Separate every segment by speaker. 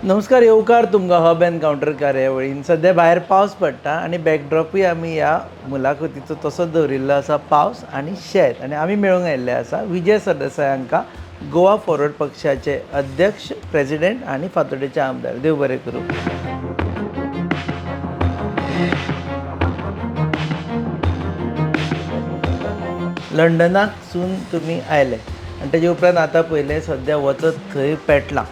Speaker 1: नमस्कार, येवकार तुमकां हब एनकावंटर कार्यावळीन. सध्या भायर पावस पडटा आनी बॅकड्रॉपूय आमी ह्या मुलाखतीचो तसोच दवरिल्लो आसा, पावस आनी शेत. आनी आमी मेळूंक आयिल्ले आसा विजय सरदेसाय हांकां, गोवा फॉरवर्ड पक्षाचे अध्यक्ष, प्रेसिडेंट आनी फातोड्डेचे आमदार. देव बरें करूं. लंडनाकसून तुमी आयले आनी तेजे उपरांत आतां पयलें सद्या वचत थंय पेटलां.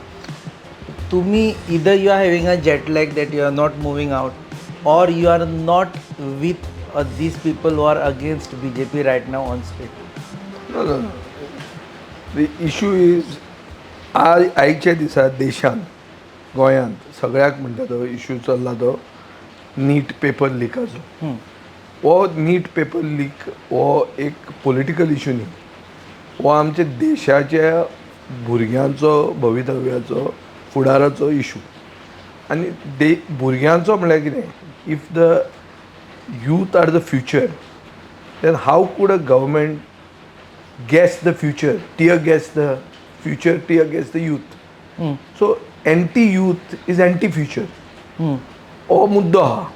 Speaker 1: तुम्ही either you are having a jet lag that you are not moving out, or you are not with these people who are against BJP right now on street.
Speaker 2: No. The issue is आयच्या दिसा देशांत गोंयांत सगळ्याक म्हणटा तो issue चल्ला तो नीट paper लिकाचो. हो नीट पेपर लीक हो एक पॉलिटिकल इश्यू न्ही, हो आमच्या देशाच्या भुरग्यांचो भवितव्याचो फुडाराचो इशू. आनी भुरग्यांचो म्हळ्यार कितें, if the youth are the future, then how could a government gas the future, tear gas the future, tear gas the youth. So anti youth is anti future. हो मुद्दो आहा.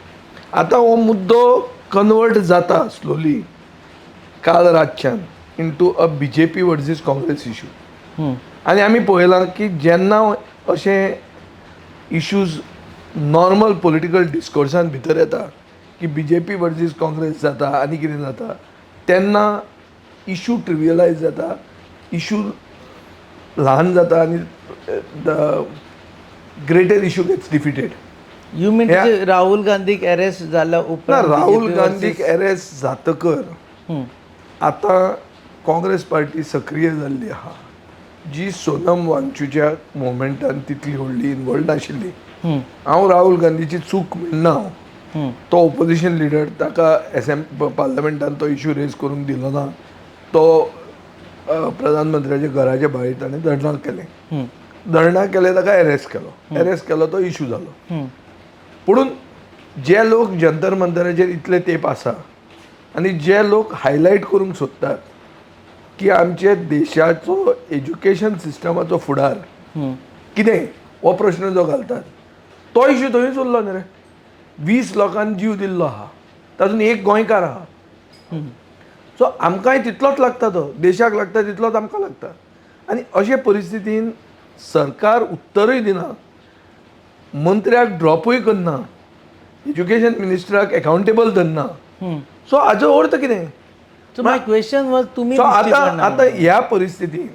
Speaker 2: आतां हो मुद्दो कन्वर्ट जाता स्लोली काल रातच्यान into a BJP versus Congress issue. आनी आमी पळयलां की जेन्ना अशें इश्यूज नॉर्मल पॉलिटिकल डिस्कोर्सान भितर येता की BJP वर्सीस काँग्रेस जाता आनी कितें जाता, तेन्ना इशू ट्रिवियलायज जाता, इशू ल्हान जाता आनी the greater issue gets defeated.
Speaker 1: You mean Rahul गांधीक अरेस्ट जाल्या
Speaker 2: ना,
Speaker 1: उपरांत
Speaker 2: राहुल गांधीक अरेस्ट जातकर आतां काँग्रेस पार्टी सक्रीय जाल्ली आहा, जी सोनम वांगचूच्या मुवमेंटान तितली व्हडली इनवॉल्ड नाशिल्ली. हांव राहुल गांधीची चूक म्हणना. तो ओपोजिशन लिडर, ताका पार्लमेंटान तो इशू रेज करूंक दिलो ना. तो प्रधानमंत्र्याच्या घराच्या भायर ताणें धरणां केलें, ताका अरेस्ट केलो, तो इशू जालो. पुणून जे लोक जंतर मंतराचेर इतले तेंप आसा आनी जे लोक हायलायट करूंक सोदतात की आमच्या देशाचो एज्युकेशन सिस्टमाचो फुडार कितें, हो प्रश्न जो घालतात, तो इशू थंयच उरलो न्ही रे. 20 लोकांनी जीव दिल्लो आहा, तातूंत एक गोंयकार आहा. सो आमकांय तितलोच लागता, तो देशाक लागता तितलोच आमकां लागता. आनी अशे परिस्थितीन सरकार उत्तरूय दिना, मंत्र्याक ड्रॉपूय करना, एज्युकेशन मिनिस्टराक एकावंटेबल धरना. सो हाचो अर्थ कितें?
Speaker 1: सो माय क्वेश्चन वॉज तुमी
Speaker 2: आतां ह्या परिस्थितीन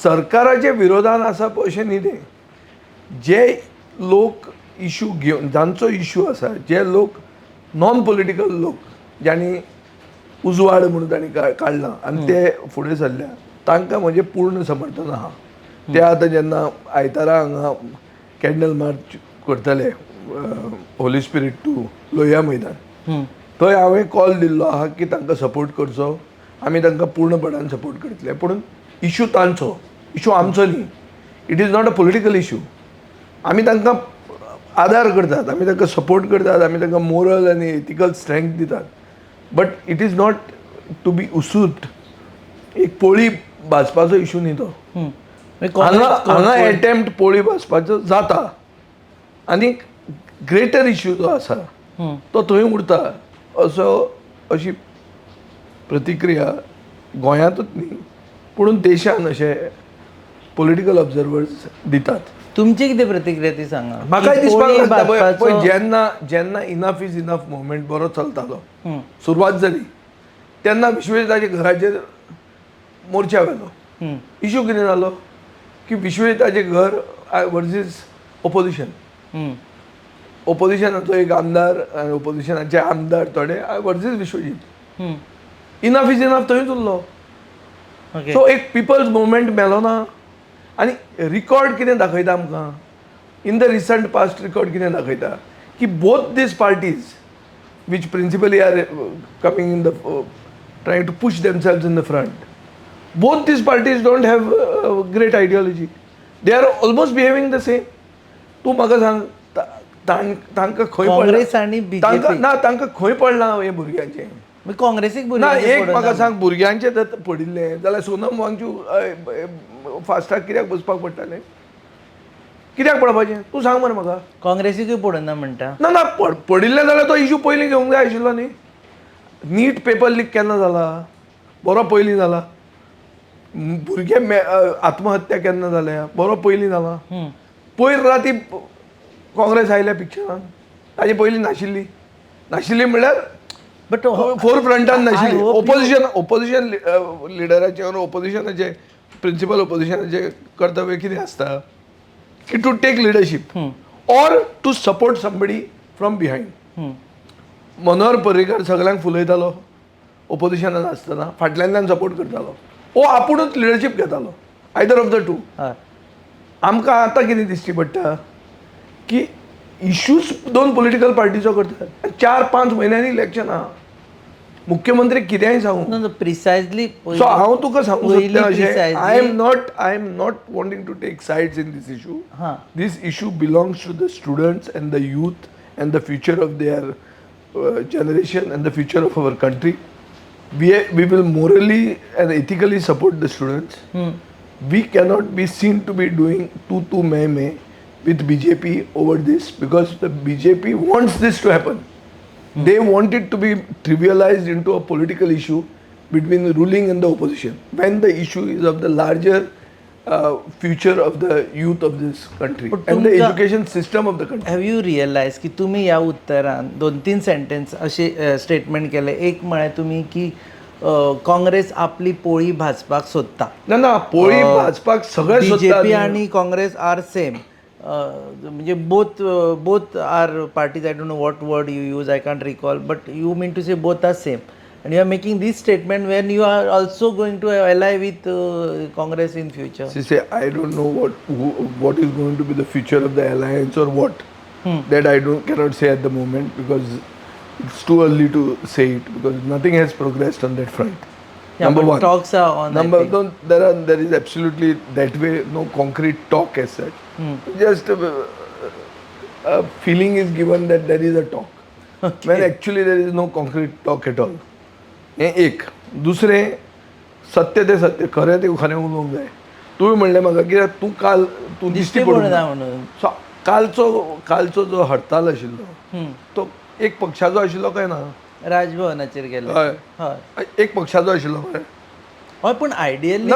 Speaker 2: सरकाराच्या विरोधान आसा अशें न्ही तें. जे लोक इशू घेवन, जांचो इशू आसा, जे लोक नॉन पॉलिटिकल लोक, ज्यांनी उजवाड म्हणून तांणी काडला आनी ते फुडें सरल्या, तांकां म्हजें पूर्ण समर्थन आहा. ते आतां जेन्ना आयतारा हांगा कॅन्डल मार्च करतले होली स्पिरीट टू लोहिया मैदान, थंय हांवें कॉल दिल्लो आहा की तांकां सपोर्ट करचो, आमी तांकां पूर्णपणान सपोर्ट करतले. पूण इशू तांचो, इशू आमचो न्ही. It is not a political issue. आमी तांकां आदार करतात, आमी तांकां सपोर्ट करतात, आमी तांकां मोरल आनी एथिकल स्ट्रेंथ दितात. But it is not to be used एक पोळी भाजपाचो इशू न्ही तो. हांगा एटेम्प्ट पोळी भाजपाचो जाता आनी ग्रेटर इशू जो आसा तो थंय उरता. अशी प्रतिक्रिया गोंयांतूच न्ही, पूण देशान अशे पॉलिटिकल ऑब्जर्वर्स दितात.
Speaker 1: तुमची कितें प्रतिक्रिया ती सांगा.
Speaker 2: म्हाकाय दिसपाक लागता पळय, जेन्ना इनफ इज इनफ मुवमेंट बरो चलतालो, सुरवात जाली, तेन्ना विश्वेताच्या घराचेर मोर्चा घालो. इशू कितें जालो की विश्वेताचें घर वर्सीस ओपोजिशन. ओपोजिशनाचो एक आमदार आनी ओपोजिशनाचे आमदार थोडे वर्सीस विश्वजीत. इनफ इज इनफ थंयच उरलो. सो एक पिपल्स मुवमेंट मेलो ना. आनी रिकॉर्ड कितें दाखयता आमकां, in the recent past record कितें दाखयता की both these parties which principally are coming in the trying to push themselves in the front, both these parties don't have great ideology. They are almost behaving the same. तूं म्हाका सांग, तांकां खंय पडला, तांकां खंय पडलां हे भुरग्यांचें.
Speaker 1: काँग्रेसीक
Speaker 2: ना, एक म्हाका सांग, भुरग्यांचें जर पडिल्लें जाल्यार सोनम वांगचूक फास्टाक कित्याक बसपाक पडटालें? कित्याक पडपाचें तूं सांग मरे म्हाका
Speaker 1: काँग्रेसीकूय पडना म्हणटा.
Speaker 2: ना ना पडिल्लें जाल्यार तो इशू पयलीं घेवंक जाय आशिल्लो न्ही. नीट पेपर लीक केन्ना जाला बरो पयलीं जाला. भुरगे आत्महत्या केन्ना जाल्या बरो पयलीं जाला. पयर राती काँग्रेस आयल्या पिक्चरान ताजे पयलीं नाशिल्ली म्हणल्यार
Speaker 1: बट
Speaker 2: फोर फ्रंटान नाशिल्ली. ओपोजिशन लिडराचे वा ओपोजिशनाचे प्रिंसिपल ओपोजिशनाचे कर्तव्य कितें आसता की to take leadership or to support somebody from behind. Manohar Parrikar सगळ्यांक फुलयतालो ओपोजिशनान आसतना फाटल्यानल्यान सपोर्ट करतालो ओ आपुणूच लिडरशीप घेतालो आयदर ऑफ द टू. आमकां आतां कितें दिश्टी पडटा की इश्यूज दोन पॉलिटिकल पार्टीचो करतात 4-5 म्हयन्यांनी इलेक्शन आहा. मुख्यमंत्री कितेंय सांगू
Speaker 1: प्रिसायजली
Speaker 2: सो हांव तुका सांगूं सोदता अशें I am not wanting to take sides in these issue. These issue belongs to the students and the youth and the future of their generation and the future of our country. We will morally and ethically support the students. We cannot be seen to be doing tu meh with BJP over this because the BJP wants this to happen. They want it to be trivialized into a political issue between the ruling and the opposition when the issue is of the larger future of the youth of this country and the education system of the country.
Speaker 1: Have you realise की तुम्ही ह्या उतरान 2-3 sentence असे statement केले. एक म्हळ्यार तुम्ही की काँग्रेस आपली पोळी भाजपाक सोदता.
Speaker 2: ना पोळी भाजपाक सगळे
Speaker 1: बीजेपी आणि काँग्रेस आर सेम. म्हणजे both are parties. I don't know what word you use, I can't recall, but you mean to say both are same. And you are making this statement when you are also going to ally with Congress in future.
Speaker 2: See, I don't know what is going to be the future of the alliance or what. That I cannot say at the moment because it's too early to say it because nothing has progressed on that front.
Speaker 1: Yeah,
Speaker 2: number one.
Speaker 1: Talks are on.
Speaker 2: There is absolutely that way no concrete talk as such. Just a feeling is given that there is a talk. Okay. When actually there is no concrete talk at all. हें एक. दुसरें सत्य ते सत्य खरें ते खरें उलोवंक जाय. तुवें म्हणलें म्हाका कित्याक तूं दिश्टी पडना म्हणून. सो कालचो जो हडताल आशिल्लो तो एक पक्षाचो आशिल्लो काय ना.
Speaker 1: राजभवनाचेर गेलो.
Speaker 2: हय एक पक्षाचो आशिल्लो खरें.
Speaker 1: हय पूण आयडियली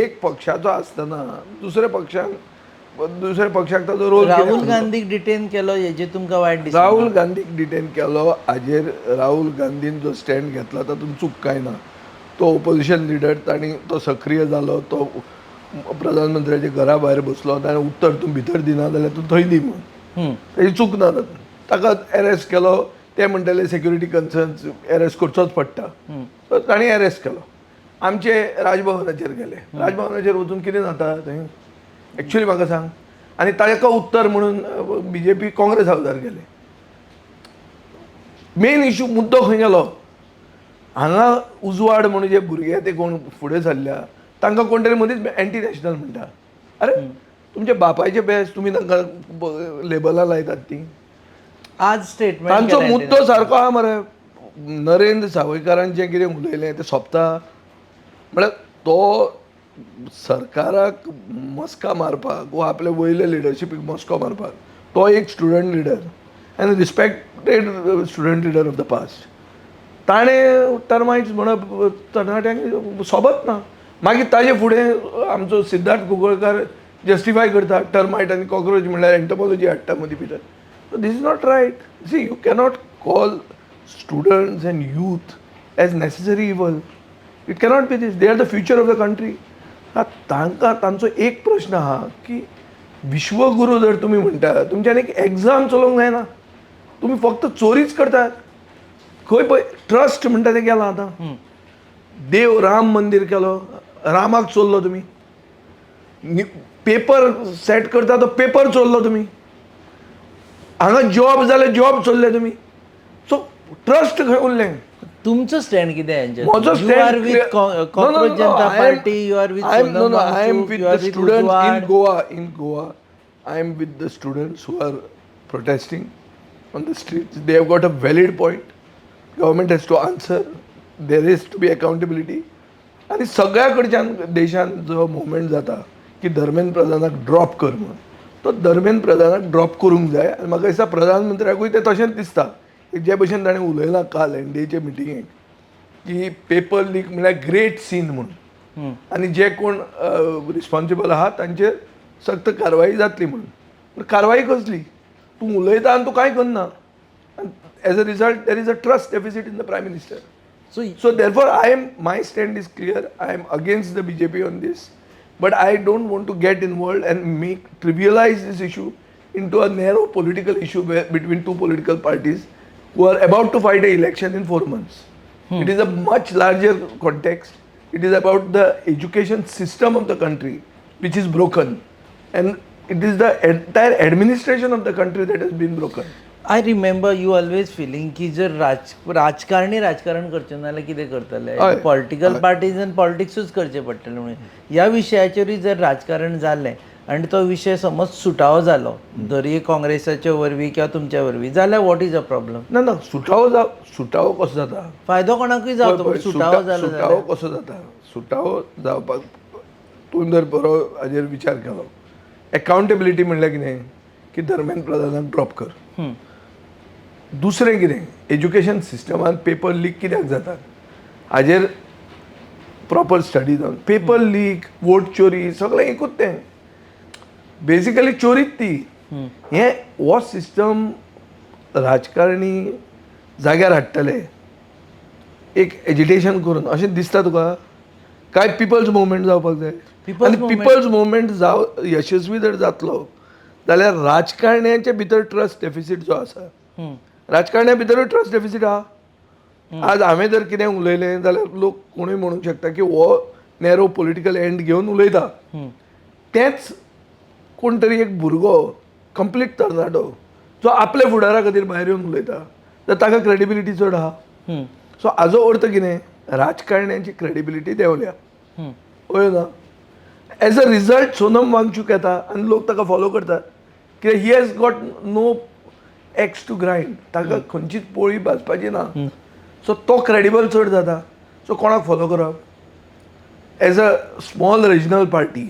Speaker 2: एक पक्षाचो आसतना दुसऱ्या पक्षाक ताजो रोल.
Speaker 1: राहुल गांधीक डिटेन केलो हेजे तुमकां वायट दिसता.
Speaker 2: राहुल गांधीक डिटेन केलो हाजेर राहुल गांधीन जो स्टँड घेतला तातूंत चूक काय ना. तो ओपोजिशन लिडर ताणी तो सक्रीय जालो. तो प्रधानमंत्र्याच्या घरा भायर बसलो ताणें उत्तर तूं भितर दिना जाल्यार तूं थंय दी म्हणून. ताची चूक ना ताका एरेस्ट केलो. ते म्हणटाले सेक्युरिटी कन्सर्न्स एरेस्ट करचोच पडटा. सो ताणें एरेस्ट केलो. आमचे राजभवनाचेर गेले. राजभवनाचेर वचून कितें जाता थंय एक्चुअली म्हाका सांग. आनी ताका उत्तर म्हणून BJP काँग्रेस हावजार गेले. मेन इशू मुद्दो खंय गेलो हांगा उजवाड म्हणून जे भुरगे ते कोण फुडें सरल्या तांकां कोण तरी मदींच एंटी नॅशनल म्हणटा. अरे तुमचे बापायचे बेस तुमी तांकां लेबलां लायतात ती.
Speaker 1: आज स्टेटमेंट
Speaker 2: तांचो मुद्दो सारको आहा मरे. नरेंद्र सावयकारान जें कितें उलयलें तें सोंपता म्हळ्यार तो सरकाराक मस्का मारपाक वा आपल्या वयले लिडरशिपीक मस्को मारपाक तो एक student leader end respected student leader of the past. ताणें टर्मायट्स म्हणप तरणाट्यांक सोबत ना. मागीर ताजे फुडें आमचो सिद्धार्थ कुंकळकार जस्टिफाय करता टर्मायट आनी कॉक्रोच म्हणल्यार एंटोमॉलॉजी हाडटा मदीं भितर. This is not right. See you cannot call students and youth as necessary evil. It cannot be this. They are the future of the country. तांकां तांचो एक प्रश्न आहा की विश्वगुरू जर तुमी म्हणटा तुमच्यान एक एग्जाम चलोवंक जायना. तुमी फक्त चोरीच करतात. खंय पळय ट्रस्ट म्हणटा तें गेलां आतां. देव राम मंदीर केलो. रामाक चोरलो तुमी. पेपर सेट करता तो पेपर चोरलो तुमी. हांगा जॉब जाल्यार जॉब चोरले तुमी. सो ट्रस्ट खंय उरलें.
Speaker 1: तुमचो स्टँड कितें?
Speaker 2: म्हजो
Speaker 1: stand you are with cockroach Janata party. You are with
Speaker 2: I am with the students in Goa. I am with the students who are protesting on the streets. They have got a valid point. Government has to answer. There is to be accountability. आणि सगळ्या कडच्यान देशान जो movement जाता की Dharmendra प्रधानाक drop कर म्हणून. तो धर्मेंद्र प्रधानाक ड्रॉप करूंक जाय आनी म्हाका दिसता प्रधानमंत्र्याकूय ते तशेंच दिसता. जे भशेन ताणें उलयलां काल एनडीएचे मिटिंगेक की पेपर लीक म्हळ्यार ग्रेट सीन म्हणून आनी जे कोण रिस्पॉन्सिबल आहात तांचेर सक्त कारवाई जातली म्हणून. पूण कारवाई कसली? तूं उलयता आनी तूं कांय करना. As a result there is a trust deficit in the prime minister. So therefore, my stand is clear. I am against the BJP on this, but I don't want to get involved and trivialize this issue into a narrow political issue between two political parties who are about to fight an election in 4 months. It is a much larger context. It is about the education system of the country, which is broken, and it is the entire administration of the country that has been broken.
Speaker 1: I remember you always feeling की जर राजकारणी राजकारण करचें नाल्यार कितें करतले, political parties आनी पॉलिटिक्सूच करचें पडटलें म्हणून. ह्या विशयाचेरूय जर राजकारण जालें आनी तो विशय समज सुटावो जालो जरी काँग्रेसाच्या वरवीं किंवा तुमच्या वरवीं जाल्यार वॉट इज अ प्रॉब्लम?
Speaker 2: ना सुटावो कसो जाता?
Speaker 1: फायदो कोणाकूय जावचो. सुटावो जालो
Speaker 2: सुटावो कसो जाता? सुटावो जावपाक तुवें जर बरो हाजेर विचार केलो, एकावंटेबिलिटी म्हणल्यार कितें की धर्मेंद्र प्रधानाक ड्रॉप कर. दुसरें कितें एज्युकेशन सिस्टमान पेपर लीक कित्याक जातात हाजेर प्रॉपर स्टडी जावन. पेपर लीक, वोट चोरी सगळें एकूच तें. बेसिकली चोरीच ती. हो सिस्टम राजकारणी जाग्यार हाडटले एक एजिटेशन करून अशें दिसता तुका? काय पिपल्स मुवमेंट जावपाक जाय. आनी पिपल्स मुवमेंट यशस्वी जर जातलो जाल्यार राजकारण्यांचे भितर ट्रस्ट डेफिसीट जो आसा, राजकारण्या भितरूय ट्रस्ट डेफिसीट आहा. आज हांवें जर कितें उलयलें जाल्यार लोक कोणूय म्हणूंक शकता की हो नॅरो पॉलिटिकल एंड घेवन उलयता. तेंच कोण तरी एक भुरगो कंप्लीट तरणाटो जो आपल्या फुडारा खातीर भायर येवन उलयता जाल्यार ताका क्रेडिबिलिटी चड आहा. सो हाजो अर्थ कितें? राजकारण्यांची क्रेडिबिलिटी देंवल्या. कळ्ळें ना? As a result Sonam Wangchuk येता आनी लोक ताका फॉलो करतात कित्याक he has got no axe to grind. ताका खंयचीच पोळी भाजपाची ना. सो तो क्रेडिबल चड जाता. सो कोणाक फॉलो करप? As a small regional party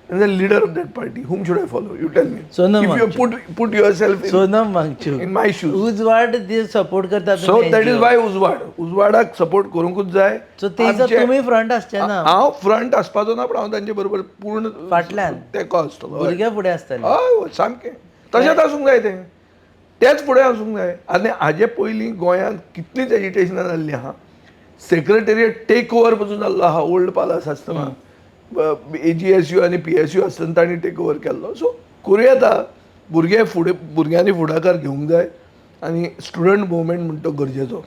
Speaker 2: as a leader of that party whom should I follow? You tell me.
Speaker 1: Sonam
Speaker 2: if you put yourself
Speaker 1: Sonam Wangchuk
Speaker 2: in my shoes.
Speaker 1: Ujwad support करता.
Speaker 2: सो दॅट इज वाय उजवाडाक support करूंकूच जाय.
Speaker 1: So तेजो तुमी front आसचे ना.
Speaker 2: हांव front आसपाचो ना, पूण हांव तांचे बरोबर पूर्ण
Speaker 1: फाटल्यान
Speaker 2: तेंको आसतलो.
Speaker 1: भुरगे फुडें आसतले.
Speaker 2: हय सामकें तशेंच आसूंक जाय तें. तेच फुडें आसूंक जाय. आनी हाजे पयलीं गोंयांत कितलींच एजिटेशनां जाल्लीं आहा. सेक्रेटेरियट टेक ओवर पसून जाल्लो आहा. ओल्ड पालास आसतना AGSU आनी PSU आसतना तांणी टेक ओवर केल्लो. सो करूं येता. भुरग्यांनी फुडाकार घेवंक जाय आनी स्टुडंट मुवमेंट म्हणटा तो गरजेचो.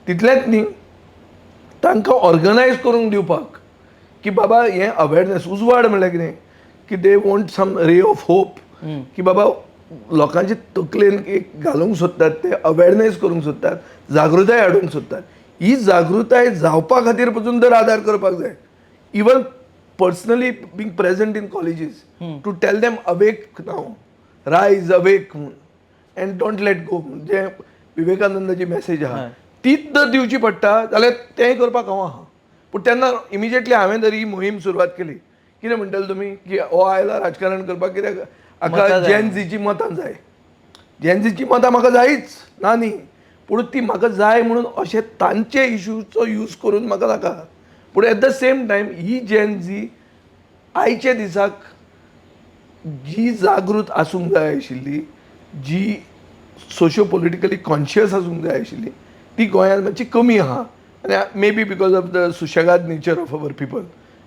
Speaker 2: तितलेंच न्ही, तांकां ऑर्गनायज करूंक दिवपाक की बाबा हें अवेरनेस. उजवाड म्हणल्यार कितें की they want some ray of hope की बाबा लोकांचे तकलेन एक घालूंक सोदतात, ते अवेरनेस करूंक सोदतात, जागृताय हाडूंक सोदतात. ही जागृताय जावपा खातीर पसून तर आदार करपाक जाय. Even personally being present in colleges to tell them awake now, rise awake म्हणून, एंड डोंट लेट गो. जे विवेकानंदाची मॅसेज आहा तीच जर दिवची पडटा जाल्यार तेंय करपाक हांव आहा. पूण तेन्ना इमिजिएटली हांवें जर ही मोहीम सुरवात केली. कितें म्हणटले तुमी की हो आयला राजकारण करपाक? कित्याक हाका जेनझीची मतां जाय. जेनझीची मतां म्हाका जायच ना न्ही, पूण ती म्हाका जाय म्हणून अशें तांचे इश्यूचो यूज करून म्हाका नाका. पूण eight the same time he Gen Z आयच्या दिसाक जी जागृत आसूंक जाय आशिल्ली, जी सोशियो पॉलिटिकली कॉन्शियस आसूंक जाय आशिल्ली, ती गोंयांत मातशी कमी आहा. आनी may be because of the सुशेगाद नेचर ऑफ अवर पिपल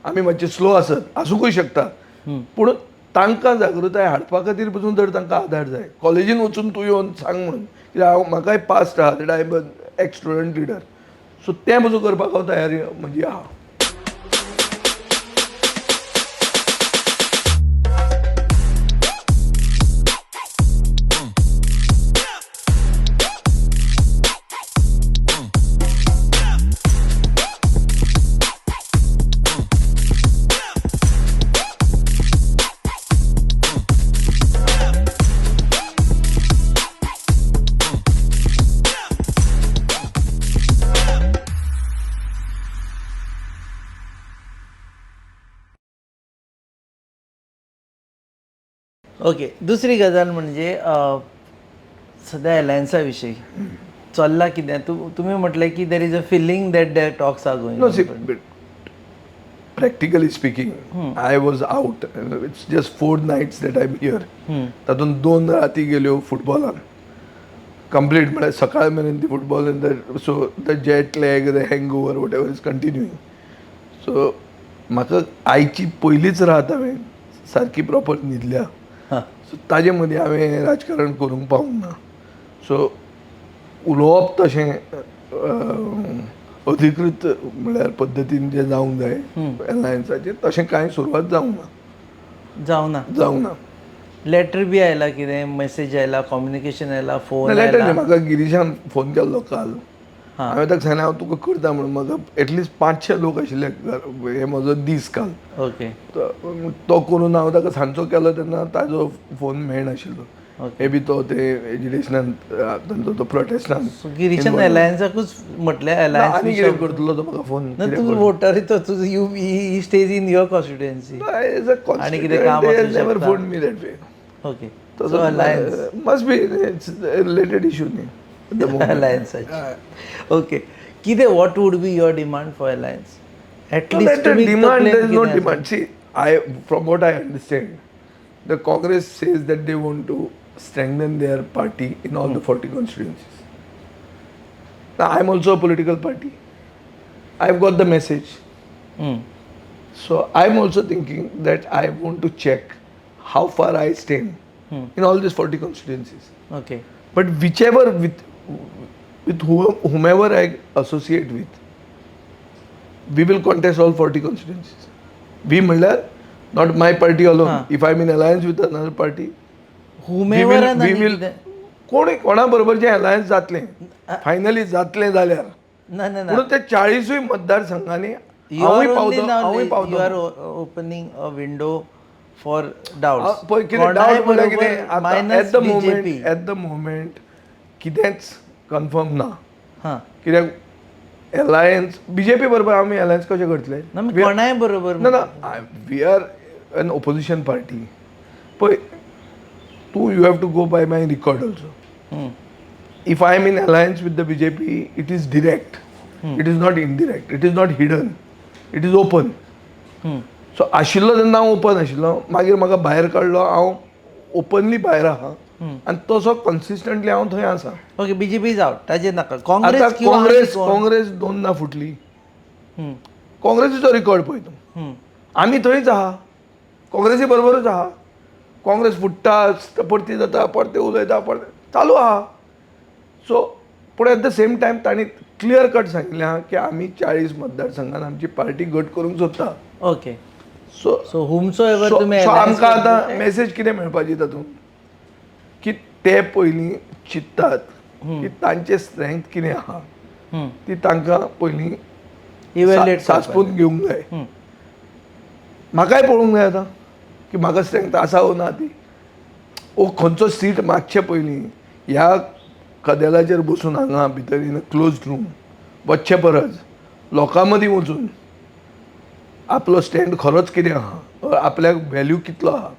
Speaker 2: आमी मातशे स्लो आसूंकूय शकता. पूण तांकां जागृताय हाडपा खातीर पसून जर तांकां आदार जाय. कॉलेजीन वचून तूं येवन सांग म्हणून, कित्याक म्हाकाय पास्ट आहा that I am ex student leader. So तें पसून करपाक हांव तयारी म्हजी आहा.
Speaker 1: ओके, दुसरी गजाल म्हणजे सध्या अलायन्सा विषयी चल्ला कितें तुमी म्हटलें की there is a feeling that there talks are going
Speaker 2: No, see, but practically speaking, I was out. It's just 4 nights that I'm here. तातूंत 2 राती गेल्यो फुटबॉलान. कंप्लीट म्हळ्यार सकाळ मेरेन ती football so the jet lag the hangover whatever is continuing. So म्हाका आयची पयलीच रात हांवें सारकी प्रॉपर न्हिदल्या. सो ताजे मदीं हांवें राजकारण करूंक पावूंक ना. सो उलोवप तशें अधिकृत म्हळ्यार पद्दतीन जें जावंक जाय एलायन्साचेर तशें कांय सुरवात जावंक ना.
Speaker 1: लेटर बी आयला कितें मेसेज आयला कम्युनिकेशन आयला फोन
Speaker 2: लेटर
Speaker 1: आयला?
Speaker 2: न्ही, म्हाका गिरीशान फोन केल्लो काल. हांवें ताका सांगलें हांव तुका करता म्हणून. म्हाका एटलिस्ट 500 लोक आशिल्ले हे म्हजो दीस काल.
Speaker 1: ओके
Speaker 2: तो करून हांव ताका सांजचो केलो तेन्ना ताजो फोन मेळनाशिल्लो. हे बी तो ते एज्युकेशनान तांचो तो प्रोटेस्टान
Speaker 1: गिरीशन अलायन्साकूच म्हटलें
Speaker 2: आनी
Speaker 1: अलायन्स
Speaker 2: कितें करतलो तो म्हाका फोन.
Speaker 1: तूं voter you stage in your constituency. आणि कितें काम असू
Speaker 2: नेवर
Speaker 1: शकता.
Speaker 2: Phone me that way.
Speaker 1: Okay so alliance
Speaker 2: must be it's related issue न्ही
Speaker 1: अलायन्साची. ओके कितें what would be your demand for alliance? At least
Speaker 2: demand, there is no demand. See, from what I understand, the Congress says that they want to strengthen their party in all the 40 constituencies. Now, I'm also a political party. I've got the message. So, I'm also thinking that I want to check how far I stand in all these 40 constituencies.
Speaker 1: Okay
Speaker 2: But whichever, with whomever I associate with, we will contest all 40 constituencies. We म्हणल्यार not my party alone. If I'm in alliance with another party, we will कोणा बरोबर alliance जातलें finally जातलें जाल्यार
Speaker 1: ना ना ना
Speaker 2: म्हणून ते 40 मतदारसंघांनी
Speaker 1: you are opening a window for doubts.
Speaker 2: पळय कितें डावट म्हळ्यार कितें एट द मोमेंट कितेंच कन्फर्म ना. कित्याक एलायन्स बीजेपी बरोबर आमी एलायन्स कशें करतले?
Speaker 1: कोणाय बरोबर
Speaker 2: ना ना we are an opposition party. पळय तूं you have to go by my record also. If I am in alliance with the BJP it is direct. It is not indirect. It is not hidden. It is open. So आशिल्लो तेन्ना हांव open आशिल्लो. मागीर म्हाका भायर काडलो. हांव openly भायर आहा आनी तसो कन्सिस्टंटली हांव थंय आसा.
Speaker 1: ओके बीजेपी इज आउट ताजेर नाका.
Speaker 2: आतां काँग्रेस 2दा फुटली. काँग्रेसीचो रिकॉर्ड पळय तूं. आमी थंयच आहा. काँग्रेसी बरोबरच आहा. काँग्रेस फुट्टा परती जाता परते उलयता परते चालू आहा. सो पूण एट द सेम टायम तांणी क्लियर कट सांगिल्लें आहा की आमी 40 मतदारसंघान आमची पार्टी घट करूंक सोदता.
Speaker 1: ओके
Speaker 2: सो
Speaker 1: सो हुमसो एवर तुमी
Speaker 2: आमकां आतां मेसेज कितें मेळपाची तातूंत की ते पयलीं चिंततात की तांचें स्ट्रेंथ कितें आहा ती तांकां पयलीं
Speaker 1: इवेल्युएट
Speaker 2: सांसपून घेवंक जाय. म्हाकाय पळोवंक जाय आतां की म्हाका स्ट्रेंथ आसा वो ना ती. ओ खंयचो सीट मागचे पयलीं ह्या कदेलाचेर बसून हांगा भितर इन क्लोज्ड रूम वच्चे परस लोकां मदीं वचून आपलो स्टँड खरोच कितें आहा आपल्याक व्हॅल्यू कितलो आहा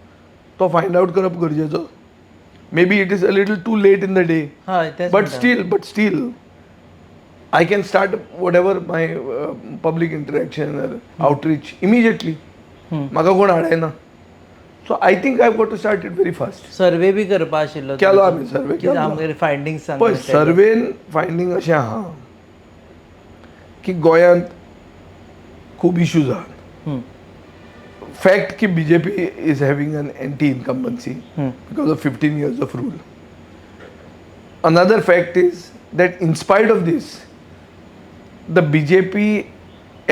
Speaker 2: तो फायंड आवट करप गरजेचो. May be it is a little too late in the day but still I can start whatever my public interaction or outreach immediately. म्हाका कोण हाडायना. So I think I've got to start it very fast.
Speaker 1: सर्वे बी करपा आशिल्लो
Speaker 2: केलो आमी सर्वे केलो.
Speaker 1: आमगेर फायंडिंग्स सांग.
Speaker 2: पळय सर्वेन फायंडींग अशें आहा की गोंयांत खूब इश्यूज आहात. फॅक्ट की BJP is having an anti incumbency because of 15 years of rule. Another fact is that in spite of this, the BJP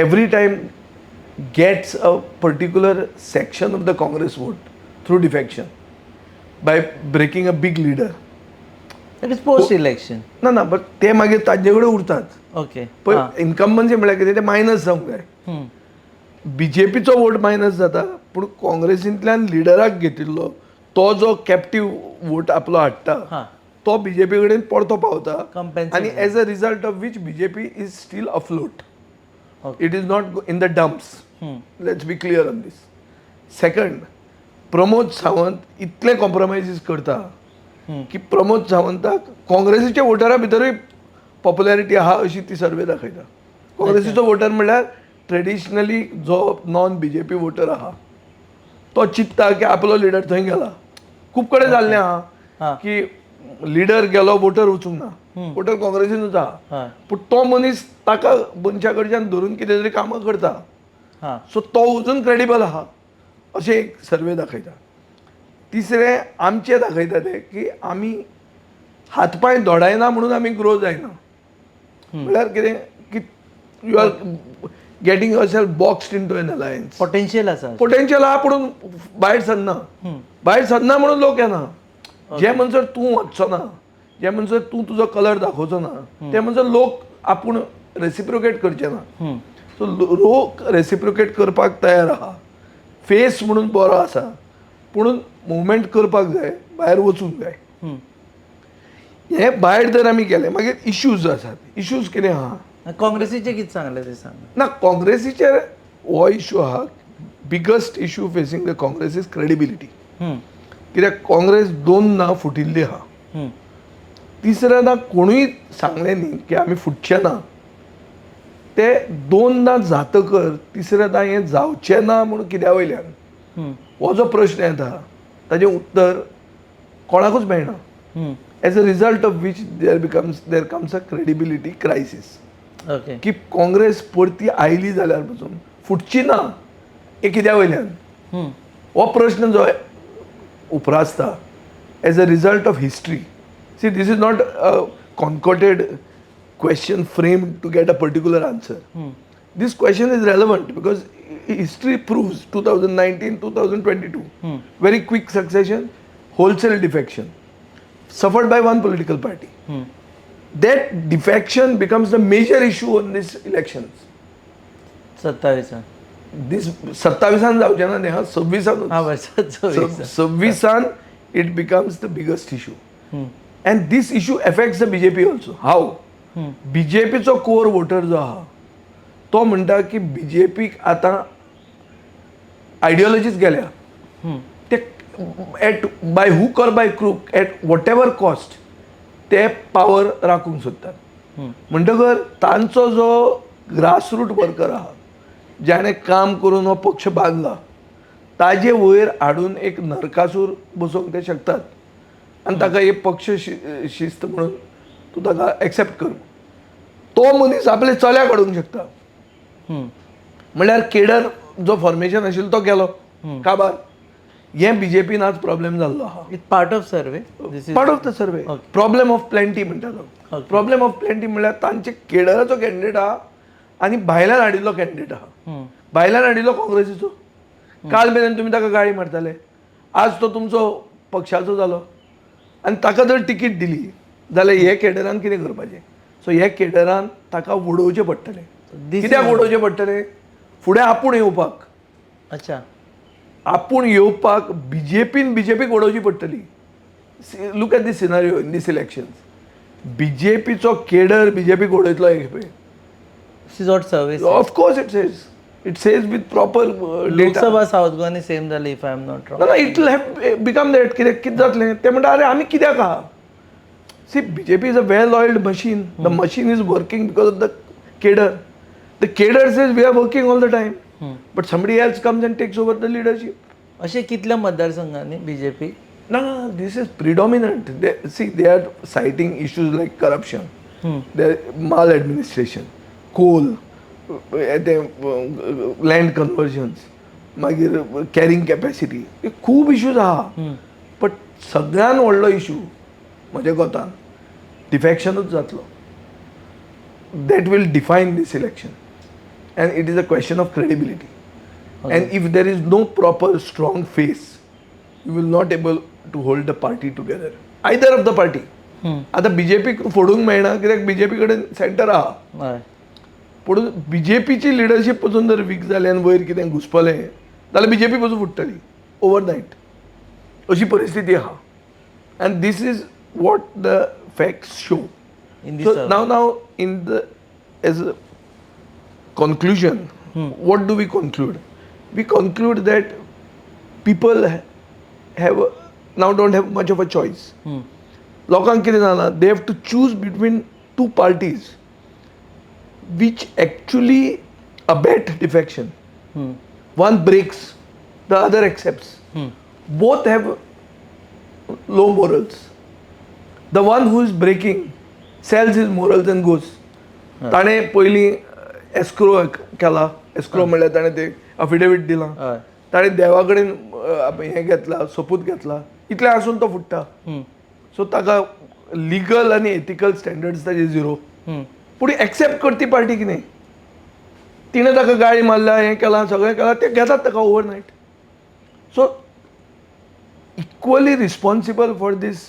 Speaker 2: every time gets a particular section of the Congress vote through defection by breaking a big leader.
Speaker 1: That is post election.
Speaker 2: ना but ते मागीर ताजे कडेन उरतात.
Speaker 1: Okay
Speaker 2: पण incumbency म्हळ्यार कितें ते मायनस जावंक जाय. बीजेपीचो वोट मायनस जाता पूण काँग्रेसींतल्यान लिडराक घेतिल्लो तो जो कॅप्टीव वोट आपलो हाडटा तो बीजेपी कडेन परतो पावता आनी as a result of which BJP is still afloat. It is not in the dumps. Let's be clear on these. Second Pramod Sawant इतले कॉम्प्रोमायजीस करता की प्रमोद सावंताक काँग्रेसीच्या वोटरा भितरूय पॉप्युलॅरिटी आहा अशी ती सर्वे दाखयता. काँग्रेसीचो वोटर म्हणल्यार ट्रेडिशनली जो नॉन बीजेपी वोटर आहा तो चिंतता की आपलो लिडर थंय गेला. खूब कडेन जाल्लें आहा की लिडर गेलो वोटर वचूंक ना, वोटर काँग्रेसीनूच आहा, पूण तो मनीस ताका मनशा कडच्यान धरून कितें तरी कामां करता, सो तो अजून क्रेडिबल आहा अशें एक सर्वे दाखयता. तिसरें आमचें दाखयता तें की आमी हातपांय दोडायना म्हणून आमी ग्रो जायना. म्हळ्यार कितें की you are getting yourself boxed in to an alliance.
Speaker 1: Potential आसा.
Speaker 2: पोटेन्शियल आहा पूण भायर सरना. भायर सरना म्हणून लोक येना. जे म्हणसर तूं वचचो ना, जे म्हणसर तूं तुजो कलर दाखोवचो ना, ते म्हणसर लोक आपूण रेसिप्रोकेट करचे ना. सो लोक रेसिप्रोकेट करपाक तयार आहा. फेस म्हणून बरो आसा, पूण मुवमेंट करपाक जाय, भायर वचूंक जाय. हे भायर जर आमी गेले मागीर इश्यूज आसात. इश्यूज कितें आहा?
Speaker 1: काँग्रेसीचे कितें सांगलें ते सांग.
Speaker 2: ना, काँग्रेसीचेर हो इश्यू आहा. Biggest issue facing the Congress is credibility. कित्याक काँग्रेस दोनदा फुटिल्ली आहा. तिसऱ्यांदा कोणूय सांगलें न्ही की आमी फुटचे ना. ते दोनदा जातकर तिसऱ्यांदा हें जावचें ना म्हणून कित्या वयल्यान हो जो प्रश्न येता ताचें उत्तर कोणाकूच मेळना. Age a result of which there comes a credibility crisis.
Speaker 1: Okay.
Speaker 2: की काँग्रेस परती आयली जाल्यार पासून फुटची ना हे कित्या वयल्यान हो प्रश्न जो उपरासता as a result of history. See, this is not a concocted question framed to get a particular answer. This question is relevant because history proves 2019, 2022, very quick succession, wholesale defection, suffered by one political party. That defection becomes the major issue on these elections.
Speaker 1: 27.
Speaker 2: This 27 जावचे ना न्ही, 26 it becomes the biggest issue. And this issue affects the BJP also. How? बीजेपीचो core voter जो आहा तो म्हणटा की बीजेपीक आतां आयडियोलॉजीच गेल्या. ते at by hook or by crook at whatever cost ते पावर राखूंक सोदतात. म्हणटकर तांचो जो ग्रासरूट वर्कर आहा, ज्याने काम करून हो पक्ष बांदला, ताजे वयर हाडून एक नरकासूर बसोवंक ते शकतात आनी ताका एक पक्ष शिस्त म्हणून तूं ताका एक्सेप्ट कर. तो मनीस आपले चल्या काडूंक शकता. म्हणल्यार केडर जो फॉर्मेशन आशिल्लो तो गेलो काबार. हें बीजेपीन आज प्रॉब्लेम जाल्लो आहा.
Speaker 1: It part of survey.
Speaker 2: Part of the survey. Problem of plenty म्हणटा तो. प्रॉब्लेम ऑफ प्लेंटी म्हणल्यार तांचे केडराचो कॅन्डिडेट आहा आनी भायल्यान हाडिल्लो कॅन्डिडेट आहा. भायल्यान हाडिल्लो काँग्रेसीचो. काल मेरेन तुमी ताका गाळी मारताले, आज तो तुमचो पक्षाचो जालो आनी ताका जर तिकीट दिली जाल्यार हे केडरान कितें करपाचें? सो हे केडरान ताका वडोवचें पडटलें. कित्याक वडोवचें पडटलें? फुडें आपूण येवपाक.
Speaker 1: अच्छा.
Speaker 2: आपूण येवपाक बीजेपीक वडोवची पडटली. Look at this scenario in this elections. बीजेपीचो केडर बीजेपीक वडयतलो एक पळय.
Speaker 1: This is what survey.
Speaker 2: Of course it says with proper data.
Speaker 1: Lok Sabha south गोवानी सेम जालें if I am not wrong.
Speaker 2: ना, it will have become that. कितें जातलें ते म्हणटा अरे आमी कित्याक आहा. See, BJP is a well-oiled machine. The machine is working because of the cadre. The cadre says we are working all the time, but somebody else comes and takes over the leadership.
Speaker 1: अशे कितल्या मतदारसंघांनी BJP?
Speaker 2: No, this is predominant. They are citing issues like corruption, maladministration, coal, land conversions, मागीर carrying capacity. खूब issues आहा. But सगळ्यान व्हडलो issue म्हज्या कोतान डिफेक्शनूच जातलो. That will define these election and it is a question of credibility. And if there is no proper strong face you will not able to hold the party together, either of the party. आतां बीजेपीक फोडूंक मेळना कित्याक BJP कडेन centre आहा. पूण बीजेपीची leadership पसून जर weak जाली आनी वयर कितें घुसपलें जाल्यार बीजेपी पसून फुट्टली ओवरनायट. अशी परिस्थिती आहा. And these is what the facts show. So now in the as a conclusion, what do we conclude? We conclude that people have now don't have much of a choice. लोकांक कितें जालां, they have to choose between two parties which actually abet defection. One breaks, the other accepts. Both have low morals. The one who is breaking sells his morals and goes. ताणें पयलीं escrow केला, escrow म्हणल्यार ताणें ते अफिडेवीट दिलां,
Speaker 1: हय
Speaker 2: ताणें देवा कडेन हें घेतला, सोपूत घेतला, इतलें आसून तो फुट्टा. सो ताका लिगल आनी एथिकल स्टँडर्ड्स ताजे झिरो. पूण एक्सेप्ट करती पार्टी कितें, तिणें ताका गाळी मारल्या, हें केलां, सगळें केलां, ते घेतात ताका overnight. So equally responsible for this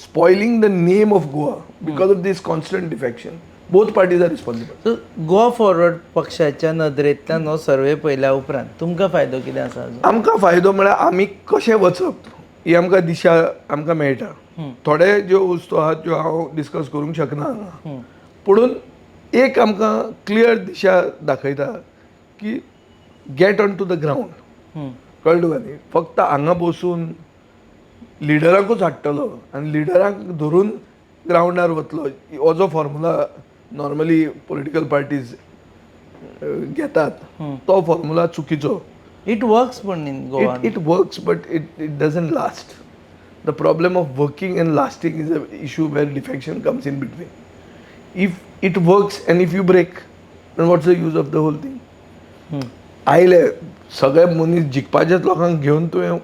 Speaker 2: spoiling the name of Goa because of this constant defection. Both parties are responsible.
Speaker 1: So Goa Forward पक्षाच्या नदरेंतल्यान हो सर्वे पयल्या उपरांत तुमकां फायदो कितें आसा?
Speaker 2: आमकां फायदो म्हळ्यार आमी कशें वचप ही आमकां दिशा आमकां मेळटा. थोडे ज्यो वस्तू आहात ज्यो हांव डिस्कस करूंक शकना हांगा, पुणून एक आमकां क्लियर दिशा दाखयता की get on to the ground. कळ्ळें तुका न्ही? फक्त हांगा बसून लिडराकूच हाडटलो आनी लिडराक धरून ग्रावंडार वतलो हो जो फॉर्मुला नॉर्मली पॉलिटिकल पार्टीज घेतात, तो फॉर्मुला चुकीचो.
Speaker 1: इट वर्क्स पण in Goa.
Speaker 2: It works, but it doesn't last. The problem of working and lasting is an issue where defection comes in between. If it works and if you break, then what's the use of the whole thing? आयले सगळे मनीस जिखपाचेच लोकांक घेवन तुवें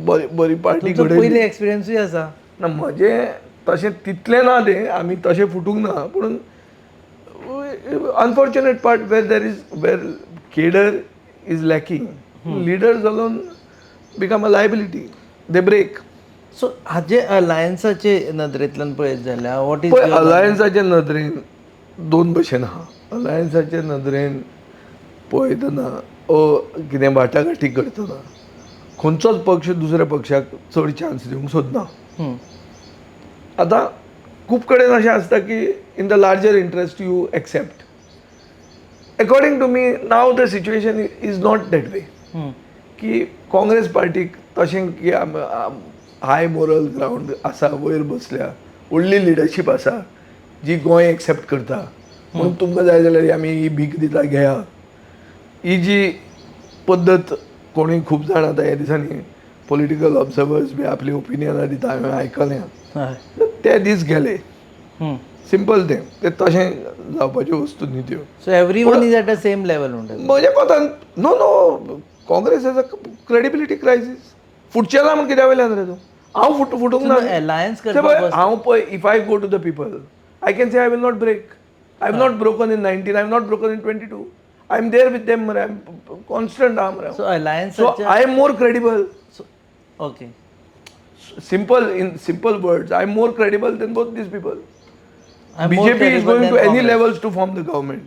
Speaker 2: बरी party
Speaker 1: तुमचो
Speaker 2: घडयली.
Speaker 1: पयलीं एक्सपिरियन्सूय आसा?
Speaker 2: ना म्हजें तशें तितलें ना तें, आमी तशें फुटूंक ना, पूण unfortunate part where cadre is lacking. Leaders alone become a liability. They break.
Speaker 1: So हाजे अलायन्साचे नदरेंतल्यान पळयत जाल्यार वॉट इज
Speaker 2: पळय अलायन्साचे नदरेन दोन भशेन आहा. अलायन्साचे नदरेन पळयतना कितें वाटाघाटी करतना खंयचोच पक्ष दुसऱ्या पक्षाक चड चान्स दिवंक सोदना. आतां खूब कडेन अशें आसता की in the larger interest you accept. According to me, now the situation is not that way. की काँग्रेस पार्टीक तशें की हाय मोरल ग्रावंड आसा, वयर बसल्या, व्हडली लिडरशीप आसा जी गोंय एक्सेप्ट करता. म्हणून तुमकां जाय जाल्यार आमी ही भीक दिता घेया. ही जी पद्दत कोणूय खूब जाण आतां ह्या दिसांनी पॉलिटिकल ऑब्जर्वर्स बी आपली ओपिनियनां दिता, हांवें आयकल्या. ते दीस गेले. सिंपल ते तशें जावपाच्यो वस्तू न्ही त्यो.
Speaker 1: So everyone is at the same level म्हणटा.
Speaker 2: म्हज्या कोतान no Congress has a credibility crisis. फुटचें ना म्हण कित्या वयल्यान रे तूं? हांव फुटूंक ना.
Speaker 1: अलायन्स
Speaker 2: हांव पळय if I go to the people I can say I will not break. I have not broken in 19, I have not broken in 22. I am there with them मरे. आय एम कॉन्स्टंट आहा मरे.
Speaker 1: So alliance
Speaker 2: so I am more credible.
Speaker 1: Okay.
Speaker 2: Simple words, I am more credible than both these people. BJP is going to any levels to form the government.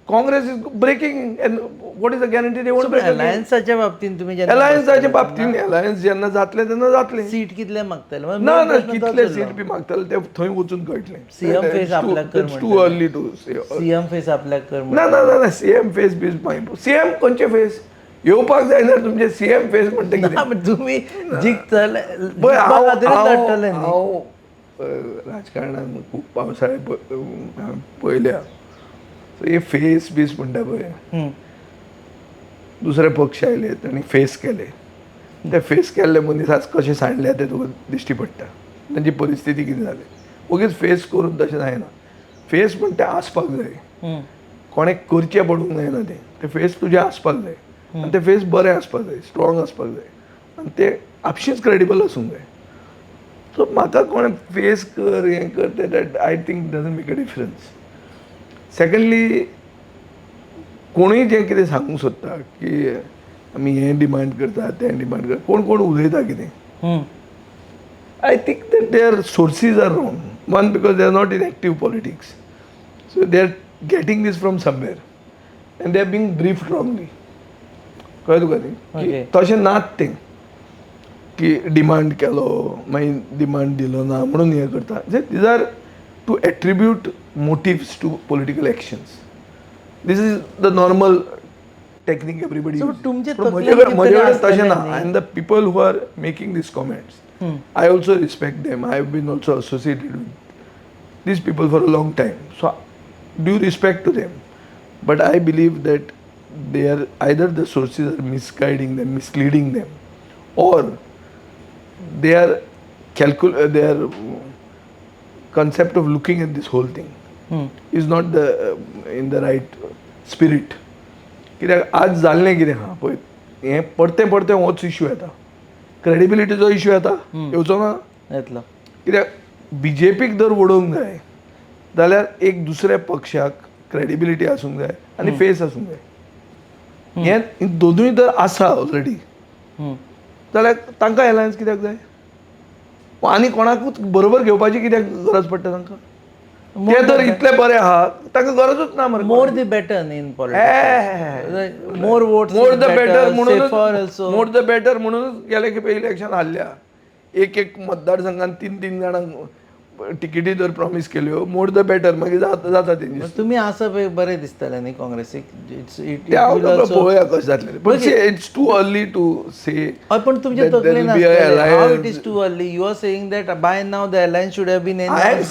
Speaker 2: Congress is breaking, and what is the guarantee they won't break again?
Speaker 1: अलायन्साच्या बाबतींत तुमी
Speaker 2: अलायन्साच्या बाबतींत alliance जेन्ना जातले तेन्ना जातले.
Speaker 1: Seat कितले मागतले?
Speaker 2: ना कितले सीट बी मागतले ते थंय वचून कळटलें.
Speaker 1: सीएम फेस आपल्याक कर
Speaker 2: too early to say.
Speaker 1: CM face आपल्याक कर.
Speaker 2: ना सीएम फेस बीस सीएम खंयचे फेस येवपाक जाय जाल्यार तुमचे सीएम फेस म्हणटा कितें?
Speaker 1: तुमी जिखतले
Speaker 2: हांव राजकारणान खूब पावसाळे पळयल्या. हे फेस बीस म्हणटा पळय, दुसरे पक्ष आयले तांणी फेस केले. ते फेस केल्ले मनीस आज कशे सांडले ते तुका दिश्टी पडटा. तांची परिस्थिती कितें जाली. उगीच फेस करून तशें जायना. फेस म्हण तें आसपाक जाय. कोणें करचें पडूंक जायना तें फेस तुजें आसपाक जाय. आनी तें फेस बरें आसपाक जाय, स्ट्रॉंग आसपाक जाय, आनी तें आपशींच क्रेडिबल आसूंक जाय. सो म्हाका कोणें फेस कर हें कर ते that I think doesn't make a difference. Secondly कोणूय जें कितें सांगूंक सोदता की आमी हें डिमांड करता तें डिमांड करता, कोण उलयता कितें, I think that there sources are wrong. One because they are not in active politics, so they are getting these from somewhere and they are being briefed wrongly. कळ्ळें तुका न्ही? तशें नात तें की डिमांड केलो मागीर डिमांड दिलो ना म्हणून हें करता. These are to attribute motives to political actions. These is the normal technique everybody
Speaker 1: So,
Speaker 2: uses.
Speaker 1: तुमचे
Speaker 2: पण
Speaker 1: तकलेन
Speaker 2: म्हजे
Speaker 1: कितें तरी
Speaker 2: कडेन तशें ना
Speaker 1: आसतलें न्ही?
Speaker 2: and the people who are making these comments I also respect them. I have been also associated with these people for a long time, so due respect to them, but I believe that they are either the sources are misguiding them, misleading them, or they are their concept of looking at this whole thing is not the in the right spirit. कित्याक आज जाल्लें कितें आहा पळय, हें परतें परतें होच इश्यू येता, क्रेडिबिलिटीचो इश्यू येता, येवचो ना.
Speaker 1: येतलो.
Speaker 2: कित्याक BJPक जर वडोवंक जाय जाल्यार एक दुसऱ्या पक्षाक क्रेडिबिलिटी आसूंक जाय आनी फेस आसूंक जाय. हे दोनूय जर आसा ऑलरेडी जाल्यार तांकां एलायन्स कित्याक जाय? आनी कोणाकूच बरोबर घेवपाची कित्याक गरज पडटा तांकां? ते जर इतले बरे आहा तांकां गरजूच ना मरे.
Speaker 1: More the better in politics. More votes
Speaker 2: more the better
Speaker 1: म्हणून
Speaker 2: म्हणूनच मोर द बेटर म्हणूनच गेले की इलेक्शन हारल्या. एक मतदारसंघात 3 जाणांक तिकिटी जर प्रॉमिस केल्यो, मोर द बेटर मागीर जाता तेंची.
Speaker 1: तुम्ही असं बरें दिसतलें न्ही काँग्रेसीक.
Speaker 2: ते हांव पळोवया कशें जातलें. But it's too early to say.
Speaker 1: पण तुमचे तकलेन हाव it is too early. You are saying that by now the alliance should have been
Speaker 2: I am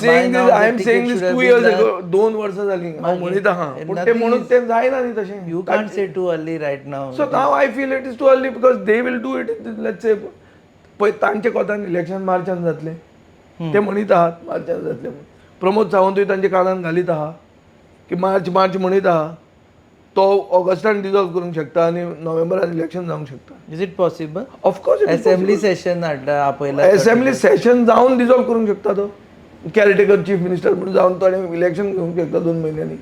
Speaker 2: saying this 2 years ago. 2 वर्सां जालीं हांव म्हणीत आहा, पूण ते म्हणून तें जायना न्ही तशें.
Speaker 1: You can't say too early right now.
Speaker 2: So now I feel it is too early because they will do it. Let's say पळय तांचे कोतान इलेक्शन मार्चान जातलें, ते म्हणीत आहात मार्चान जातलें म्हणून. प्रमोद सावंतूय तांचे कानान घालीत आहा की मार्च म्हणीत आहा. तो ऑगस्टान डिजॉल्व करूंक शकता आनी नोव्हेंबरान इलेक्शन जावंक शकता.
Speaker 1: Is it possible?
Speaker 2: Of course
Speaker 1: assembly session आपयला.
Speaker 2: असेंब्ली सेशन जावन डिजॉल्व करूंक शकता तो. कॅरेटेकर चीफ मिनिस्टर म्हणून जावन ताणें इलेक्शन घेवंक शकता 2 म्हयन्यांनी.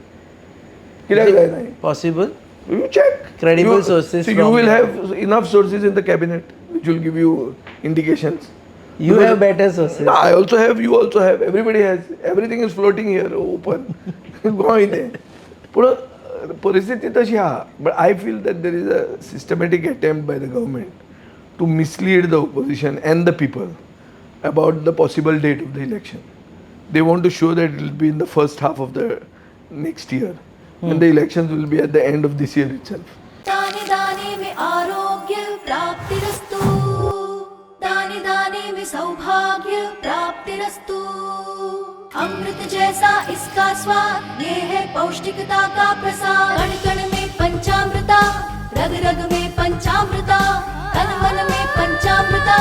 Speaker 2: कित्याक जायना?
Speaker 1: Possible?
Speaker 2: You check.
Speaker 1: Credible sources.
Speaker 2: You will have enough sources in the cabinet which will give you indications.
Speaker 1: You have better sources.
Speaker 2: I also have, you also have, everybody has. Everything is floating here, open. Goa तें. पूण परिस्थिती तशी आहा. But I feel that there is a systematic attempt by the government to mislead the opposition and the people about the possible date of the election. They want to show that it will be in the first half of the next year. And the elections will be at the end of this year itself.
Speaker 3: दाने दाने में आरोग्य प्राप्तिरस्तु, दाने दाने में सौभाग्य प्राप्तिरस्तु. अमृत जैसा इसका स्वाद, ये है पौष्टिकता का प्रसाद. कण कण में पंचामृता, रग रग में पंचामृता, तन मन में पंचामृता,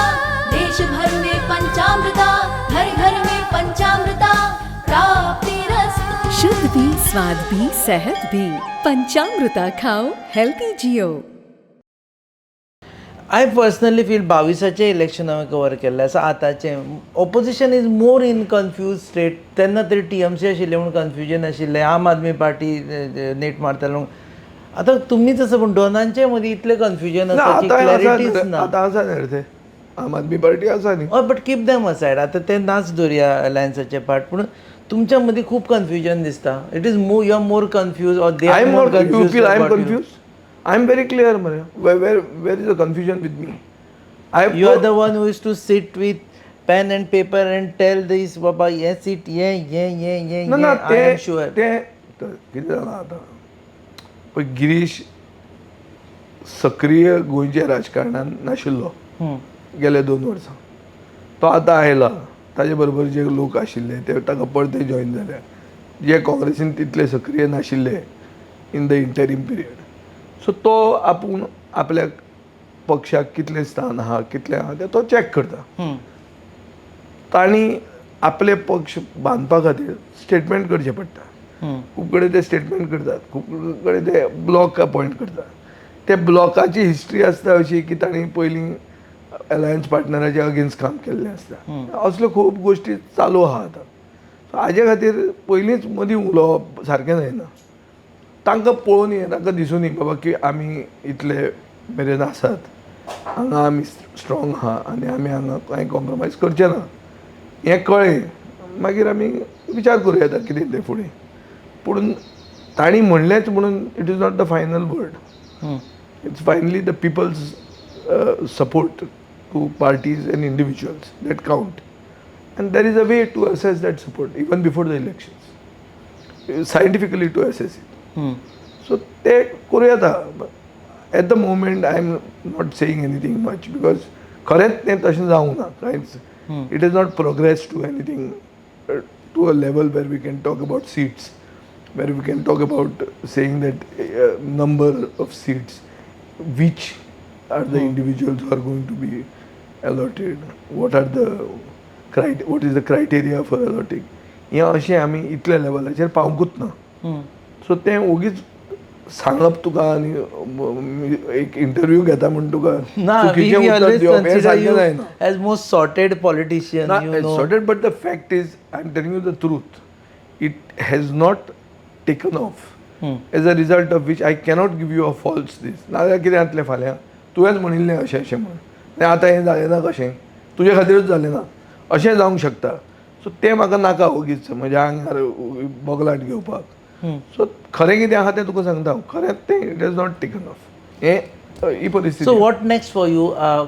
Speaker 3: देश भर में पंचामृता, घर घर में पंचामृता प्राप्तिरस्तु.
Speaker 4: शुद्ध भी, स्वाद भी, सेहत भी. पंचामृता खाओ, हेल्थी जियो.
Speaker 1: आय पर्सनली फील 22चे इलेक्शन हांवें कवर केल्लें आसा. आतांचें opposition is more in confuse state. तेन्ना तरी TMC आशिल्लें म्हणून कन्फ्युजन आशिल्लें. आम आदमी पार्टी नेट मारतालो म्हणून. आतां तुमीच असं पूण दोनांचे मदीं इतलें कन्फ्युजन आसा की क्लॅरिटीच ना.
Speaker 2: आतां आसा न्ही ते आम आदमी पार्टी आसा न्ही.
Speaker 1: हय, बट कीप दॅम असायड. आतां ते नाच दवरया अलायन्साचे पार्ट. पूण तुमच्या मदीं खूब कन्फ्युजन दिसता. It is you are more confuse or they are more confuse.
Speaker 2: You feel I am confused? I am very clear, Maria. Where is the confusion with me?
Speaker 1: You are the one who used to sit with pen and paper and tell this Baba, yes, it, yeah.
Speaker 2: No,
Speaker 1: I am sure.
Speaker 2: ते कितें जालां आतां पळय, गिरीश सक्रीय गोंयच्या राजकारणान नाशिल्लो गेले 2 वर्सां. तो आतां आयला. ताजे बरोबर जे लोक आशिल्ले ते ताका परते जॉयन जाले, जे काँग्रेसीन तितले सक्रीय नाशिल्ले in the interim period. So तो आपूण आपल्या पक्षाक कितलें स्थान आहा, कितलें आहा तें तो चॅक करता. तांणी आपले पक्ष बांदपा खातीर स्टेटमेंट करचें पडटा. खूब कडेन ते स्टेटमेंट करतात, खूब कडेन ते ब्लॉक अपॉयंट करतात. ते ब्लॉकाची हिस्ट्री आसता अशी की तांणी पयलीं अलायन्स पार्टनराच्या अगेन्स्ट काम केल्लें आसता. असल्यो खूब गोश्टी चालू आहा आतां. सो हाजे खातीर पयलींच मदीं उलोवप सारकें जायना. तांकां पळोवन तांकां दिसून न्ही बाबा की आमी इतले मेरेन आसात, हांगा आमी स्ट्रॉंग आहा आनी आमी हांगा कांय कॉम्प्रमायज करचे ना. हें कळ्ळें मागीर आमी विचार करूं येता कितें तें फुडें. पूण तांणी म्हणलेंच म्हणून it is not the final word. It's finally the people's support to parties and individuals that count. And there is a way to assess that support even before the elections, scientifically to assess it. So ते करूं येता. At the moment I am not saying anything much because खरेंच तें तशें जावंक ना कांयच it is not progress to anything to a level where we can talk about seats where we can talk about saying that number of seats which are the individuals who are going to be allotted, what is the criteria for allotting. हें अशें आमी इतल्या लेवलाचेर पावूंकूच ना. So तें ओगीच सांगप तुका आनी एक इंटरव्यू घेता म्हण तुका चुकीचें उत्तर दिवप हें सारकें जायना.
Speaker 1: as most sorted politician, you know.
Speaker 2: Sorted, but the fact is, I'm telling you the truth. It has not taken off. As a result of which I cannot give you a false this. नाजाल्यार कितें जातलें फाल्यां तुवेंच म्हणिल्लें अशें अशें म्हणून आतां हें जालें ना कशें तुजे खातीरूच जालें ना अशें जावंक शकता. सो तें म्हाका नाका ओगीच म्हज्या आंगार बोगलाट घेवपाक. सो खरें कितें आहा तें तुका सांगता हांव खरेंच तें it is not taken of हें ही परिस्थिती.
Speaker 1: So what next for you?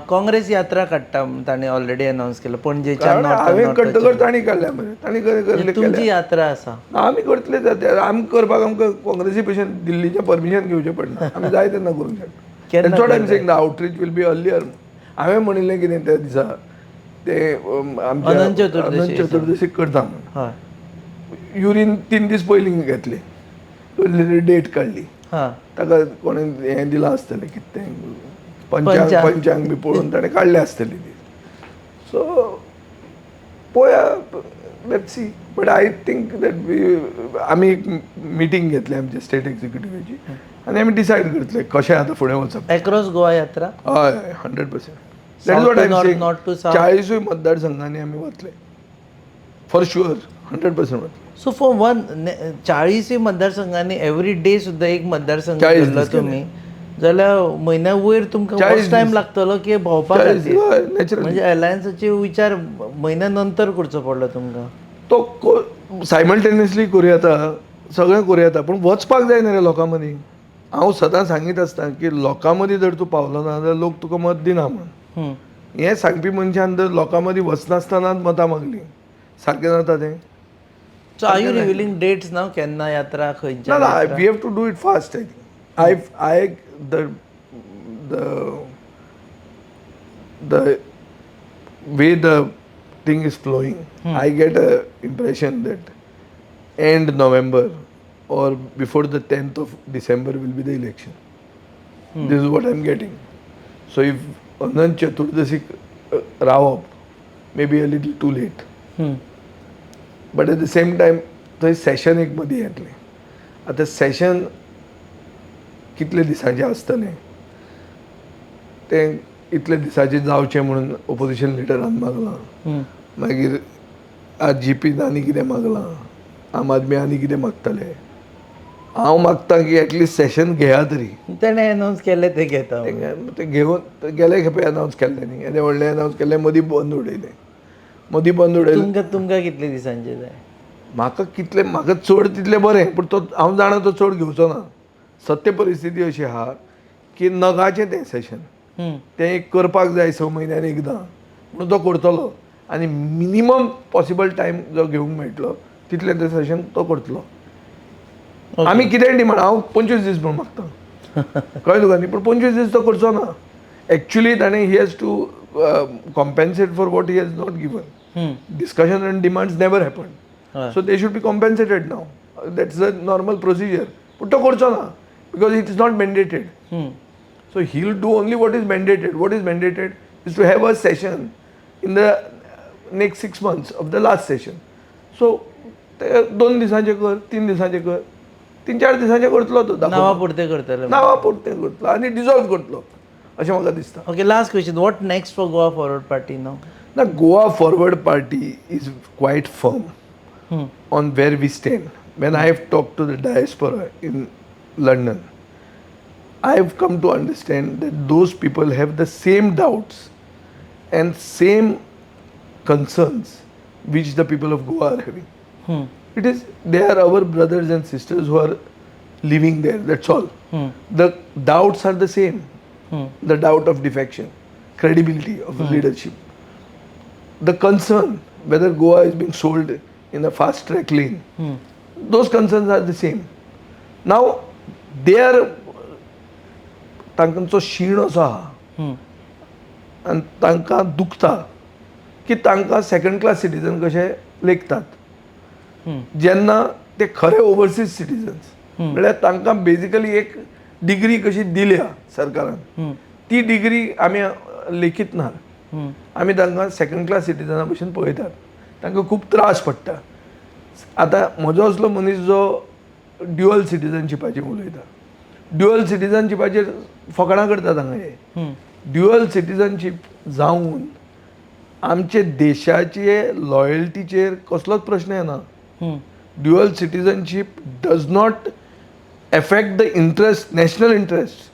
Speaker 1: Congress यात्रा काडटा ताणें ऑलरेडी अनावन्स केलं पणजेच्या
Speaker 2: हांवें करतकर तांणी काडल्या मरे तांणी करले
Speaker 1: तुमची यात्रा आसा.
Speaker 2: आमी करतले आमी करपाक आमकां काँग्रेसी पेशन दिल्लीचें परमिशन घेवचें पडना आमी जाय तेन्ना करूंक शकता. That's what I am saying the outreach will be earlier. हांवें म्हणिल्लें कितें त्या दिसा तें आमच्या अनंत चतुर्दशीक करता म्हणून. युरीन 3 दीस पयलीं घेतले डेट काडली. ताका कोणें हें दिलां आसतलें कितें तें पंचांग बी पळोवन ताणें काडलें आसतलें ती. सो पळोवया let's see. But I think that आमी एक मिटींग घेतली आमच्या स्टेट एक्झिक्युटिव्हाची आनी आमी डिसायड करतले कशें आतां फुडें वचप.
Speaker 1: एक्रॉस गोवा यात्रा
Speaker 2: हय 100%. That is what I am saying. 40 मतदारसंघांनी आमी वतले फॉर शुअर 100% वतले.
Speaker 1: सो फॉर 40 मतदारसंघांनी एवरी डे सुद्दां एक मतदारसंघ धरलो तुमी जाल्यार म्हयन्या वयर तुमकां फर्स्ट टायम लागतलो की भोंवपा खातीर म्हणजे अलायन्साचे विचार म्हयन्या नंतर करचो पडलो तुमकां.
Speaker 2: तो सायमल्टेनियसली करूं येता सगळें करूं येता पूण वचपाक जाय न्ही रे लोकां मदीं. हांव सदां सांगीत आसता की लोकां मदीं जर तूं पावलो ना जाल्यार लोक तुका मत दिना म्हणून. हें सांगपी मनशान जर लोकां मदीं वचनासतनाच मतां मागलीं सारकें जाता तें.
Speaker 1: So are you revealing dates now केन्ना यात्रा खंयच्या?
Speaker 2: ना we have to do it fast. I think I the way the thing is flowing I get a impression that end November or before the 10th of December will be the election. This is what I'm getting. So if Anant Chaturdasi रावप may be a little too late. But at the same time थंय session एक मदीं येतलें. आतां session कितले दिसांचें आसतलें तें इतले दिसाचें जावचें म्हणून ओपोजिशन लिडरान मागलां. मागीर RGPन आनी कितें मागलां आम आदमी आनी कितें मागतले. हांव मागता की एटलिस्ट सेशन घेया तरी.
Speaker 1: तेणें अनावन्स केलें तें घेता
Speaker 2: तें घेवन गेले खेपे अनावन्स केल्लें न्ही. येदें व्हडलें अनावन्स केल्लें मदीं बंद उडयलें. मदीं बंद उडयलें.
Speaker 1: तुमकां कितले दिसांचे जाय?
Speaker 2: म्हाका चड तितलें बरें पूण तो हांव जाणा तो चड घेवचो ना. सत्य परिस्थिती अशी आहा की नगाचें तें सेशन तें एक करपाक जाय 6 म्हयन्यान एकदां म्हणून तो करतलो आनी मिनिमम पॉसिबल टायम जो घेवंक मेळटलो तितलें तें सेशन तो करतलो. आमी कितें डिमांड हांव 25 दीस म्हणून मागता कळ्ळें तुका न्ही. पूण 25 दीस तो करचो ना. एक्चुली ताणें he has to compensate for what he has not given. Discussion and demands never happen. So they should be compensated now. That's a normal procedure. पूण तो करचो ना because it is not mandated. So he will do only what is mandated. What is mandated is to have a session in the next 6 months of the last session. So ते 2 दिसांचे कर 3 दिसांचे कर 3-4 दिसांचे करतलो तो.
Speaker 1: नांवा पुरते करतले.
Speaker 2: नांवा पुरते करतलो आनी डिजॉल्व करतलो अशें म्हाका दिसता.
Speaker 1: Okay last question. What next for Goa Forward Party now?
Speaker 2: ना Goa Forward Party is quite firm on where we stand. When I have talk to the diaspora in London I have come to understand that those people have the same doubts and same concerns which the people of Goa are having. It is, they are our brothers and sisters who are living there, that's all. The doubts are the same. The doubt of defection, credibility of leadership. The concern whether Goa is being sold in a fast track lane, those concerns are the same. Now, they are तांचो शीण असो आहा
Speaker 1: हम्म.
Speaker 2: आनी तांकां दुखता की तांकां सेकंड क्लास सिटीजन कशे लेखतात. जेन्ना ते खरे ओवरसीज सिटीजन्स म्हळ्यार तांकां बेजिकली एक डिग्री कशी दिल्या सरकारान, ती डिग्री आमी लेखीत नात. आमी तांकां सेकंड क्लास सिटीजना भशेन पळयतात. तांकां खूब त्रास पडटा. आतां म्हजो असलो मनीस जो ड्युअल सिटीजनशिपाचेर उलयता, ड्युअल सिटीजनशिपाचेर फकाणां करतात हांगा हे. ड्युअल सिटीजनशीप जावन आमचे देशाचे लॉयल्टीचेर कसलोच प्रश्न येना. Dual citizenship does not affect the interest, national interest.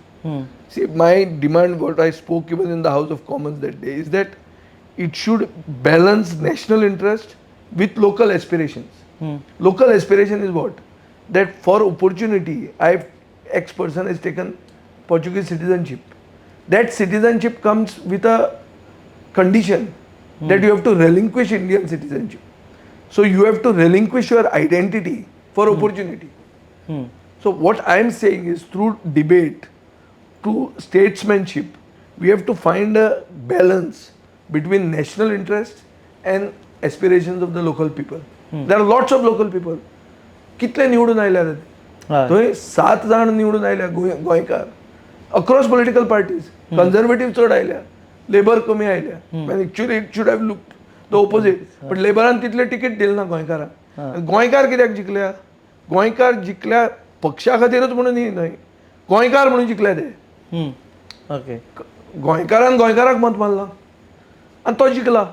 Speaker 2: See, my demand, what I spoke even in the House of Commons that day, is that it should balance national interest with local aspirations. Local aspiration is what? That for opportunity, X person has taken Portuguese citizenship. That citizenship comes with a condition that you have to relinquish Indian citizenship. So you have to relinquish your identity for opportunity. So what I am saying is, through debate, through statesmanship, we have to find a balance between national interest and aspirations of the local people. There are lots of local people. कितले निवडून आयल्या थंय 7 जाण निवडून आयल्या गोंयकार across political parties. कंजर्वेटिव्ह चड आयल्या, लेबर कमी आयल्या. Actually it should have looked the opposite. But लेबरान तितले तिकीट दिले ना गोंयकारांक. गोंयकार कित्याक जिखल्या? गोंयकार जिखल्या पक्षा खातीरच म्हणून न्हय, गोंयकार म्हणून जिखले ते.
Speaker 1: ओके.
Speaker 2: गोंयकारान गोंयकाराक मत मारलां आनी तो जिखला.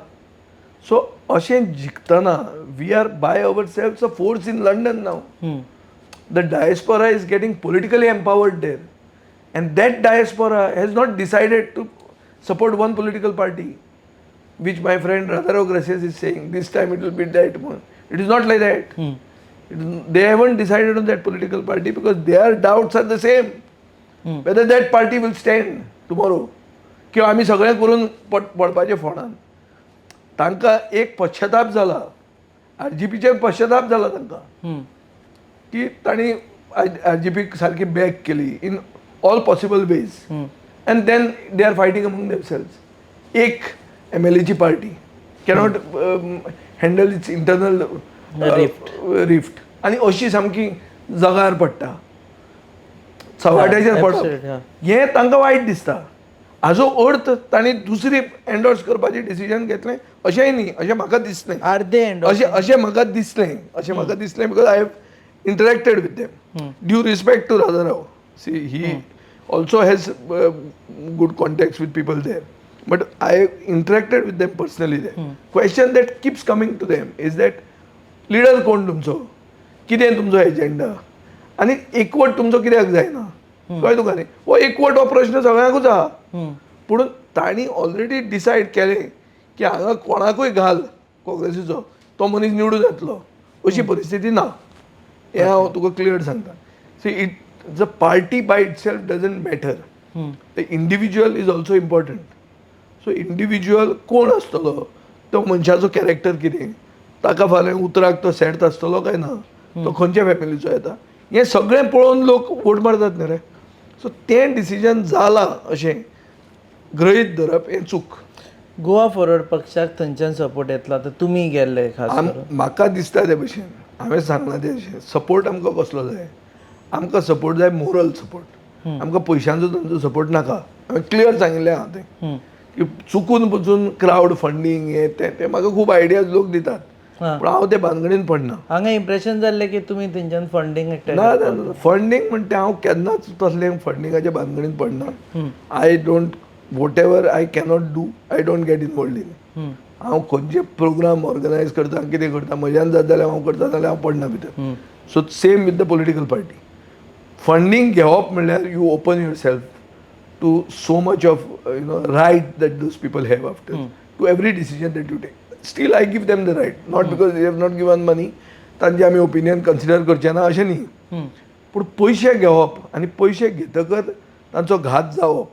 Speaker 2: सो अशें जिखतना we are by our self a force in London now. The diaspora is getting politically empowered there, and that diaspora has not decided to support one political party, which my friend Radharao Gracias is saying, this time it will be that one. It is not like that. They haven't decided on that political party because their doubts are the same. Whether that party will stand tomorrow. किंवा आमी सगळें करून पडपाचें फोंडान. तांकां एक पश्चाताप जाला, RGPचेर पश्चाताप जाला तांकां की तांणी RGPक सारकी बॅक केली in all possible ways, and then they are fighting among themselves. एक MLAची party cannot handle its internal rift आनी अशी सामकी जगार पडटा, सवाट्याचेर पडप. हें तांकां वायट दिसता. हाजो अर्थ तांणी दुसरी एंडोर्स करपाचें डिसिजन घेतलें अशेंय न्ही, अशें म्हाका दिसलें. अशें म्हाका दिसलें because I have interacted with them. Due respect to Rajarao. See he also has good contacts with people there. But I interacted with them personally there. Question that keeps coming to them is that leader कोण तुमचो, कितें तुमचो agenda, आनी एकवट तुमचो कित्याक जायना कळ्ळें तुका न्ही. हो एकवट हो प्रश्न सगळ्यांकूच आहा. पूण तांणी ऑलरेडी डिसायड केलें की हांगा कोणाकूय घाल काँग्रेसीचो तो मनीस निवडून येतलो, अशी परिस्थिती ना. हें हांव तुका क्लियर सांगता. See it the party by itself doesn't matter. The individual is also important. So individual कोण आसतलो, तो मनशाचो कॅरेक्टर कितें, ताका फाल्यां उतराक तो सेट आसतलो काय ना, तो खंयच्या फॅमिलीचो येता, हें सगळें पळोवन लोक वोट मारतात न्ही रे. सो तें डिसिजन जालां अशें गृहीत धरप हें चूक.
Speaker 1: गोवा फॉरवर्ड पक्षाक थंयच्यान सपोर्ट येतलो. आतां तुमी गेल्ले खास करून.
Speaker 2: म्हाका दिसता ते भशेन हांवें सांगलां ते भशेन सपोर्ट आमकां कसलो जाय. आमकां सपोर्ट जाय मोरल सपोर्ट. आमकां पयशांचो तांचो सपोर्ट नाका. हांवें क्लियर सांगिल्लें आहा तें की चुकून पसून क्रावड फंडींग हें तें म्हाका खूब आयडियाज लोक दितात, पूण हांव ते भानगडीन पडना.
Speaker 1: हांगा इम्प्रेशन जाल्लें की तुमी थंयच्यान फंडींग
Speaker 2: ना फंडींग म्हणटा हांव केन्नाच तसलें फंडींगाच्या भानगडीन पडना. I don't what ever I cannot do I don't get involved in. हांव खंयचे प्रोग्राम ऑर्गनायज करता कितें करता म्हज्यान जाता जाल्यार हांव करता जाल्यार हांव पडना भितर. So same with the political party. Funding घेवप म्हणल्यार you open your self to so much of right that those people have after to every decision that you take. Still I give them the right, not because they have not given money तांचे आमी opinion consider करचें ना अशें न्ही. पूण पयशे घेवप आनी पयशे घेतकच तांचो घात जावप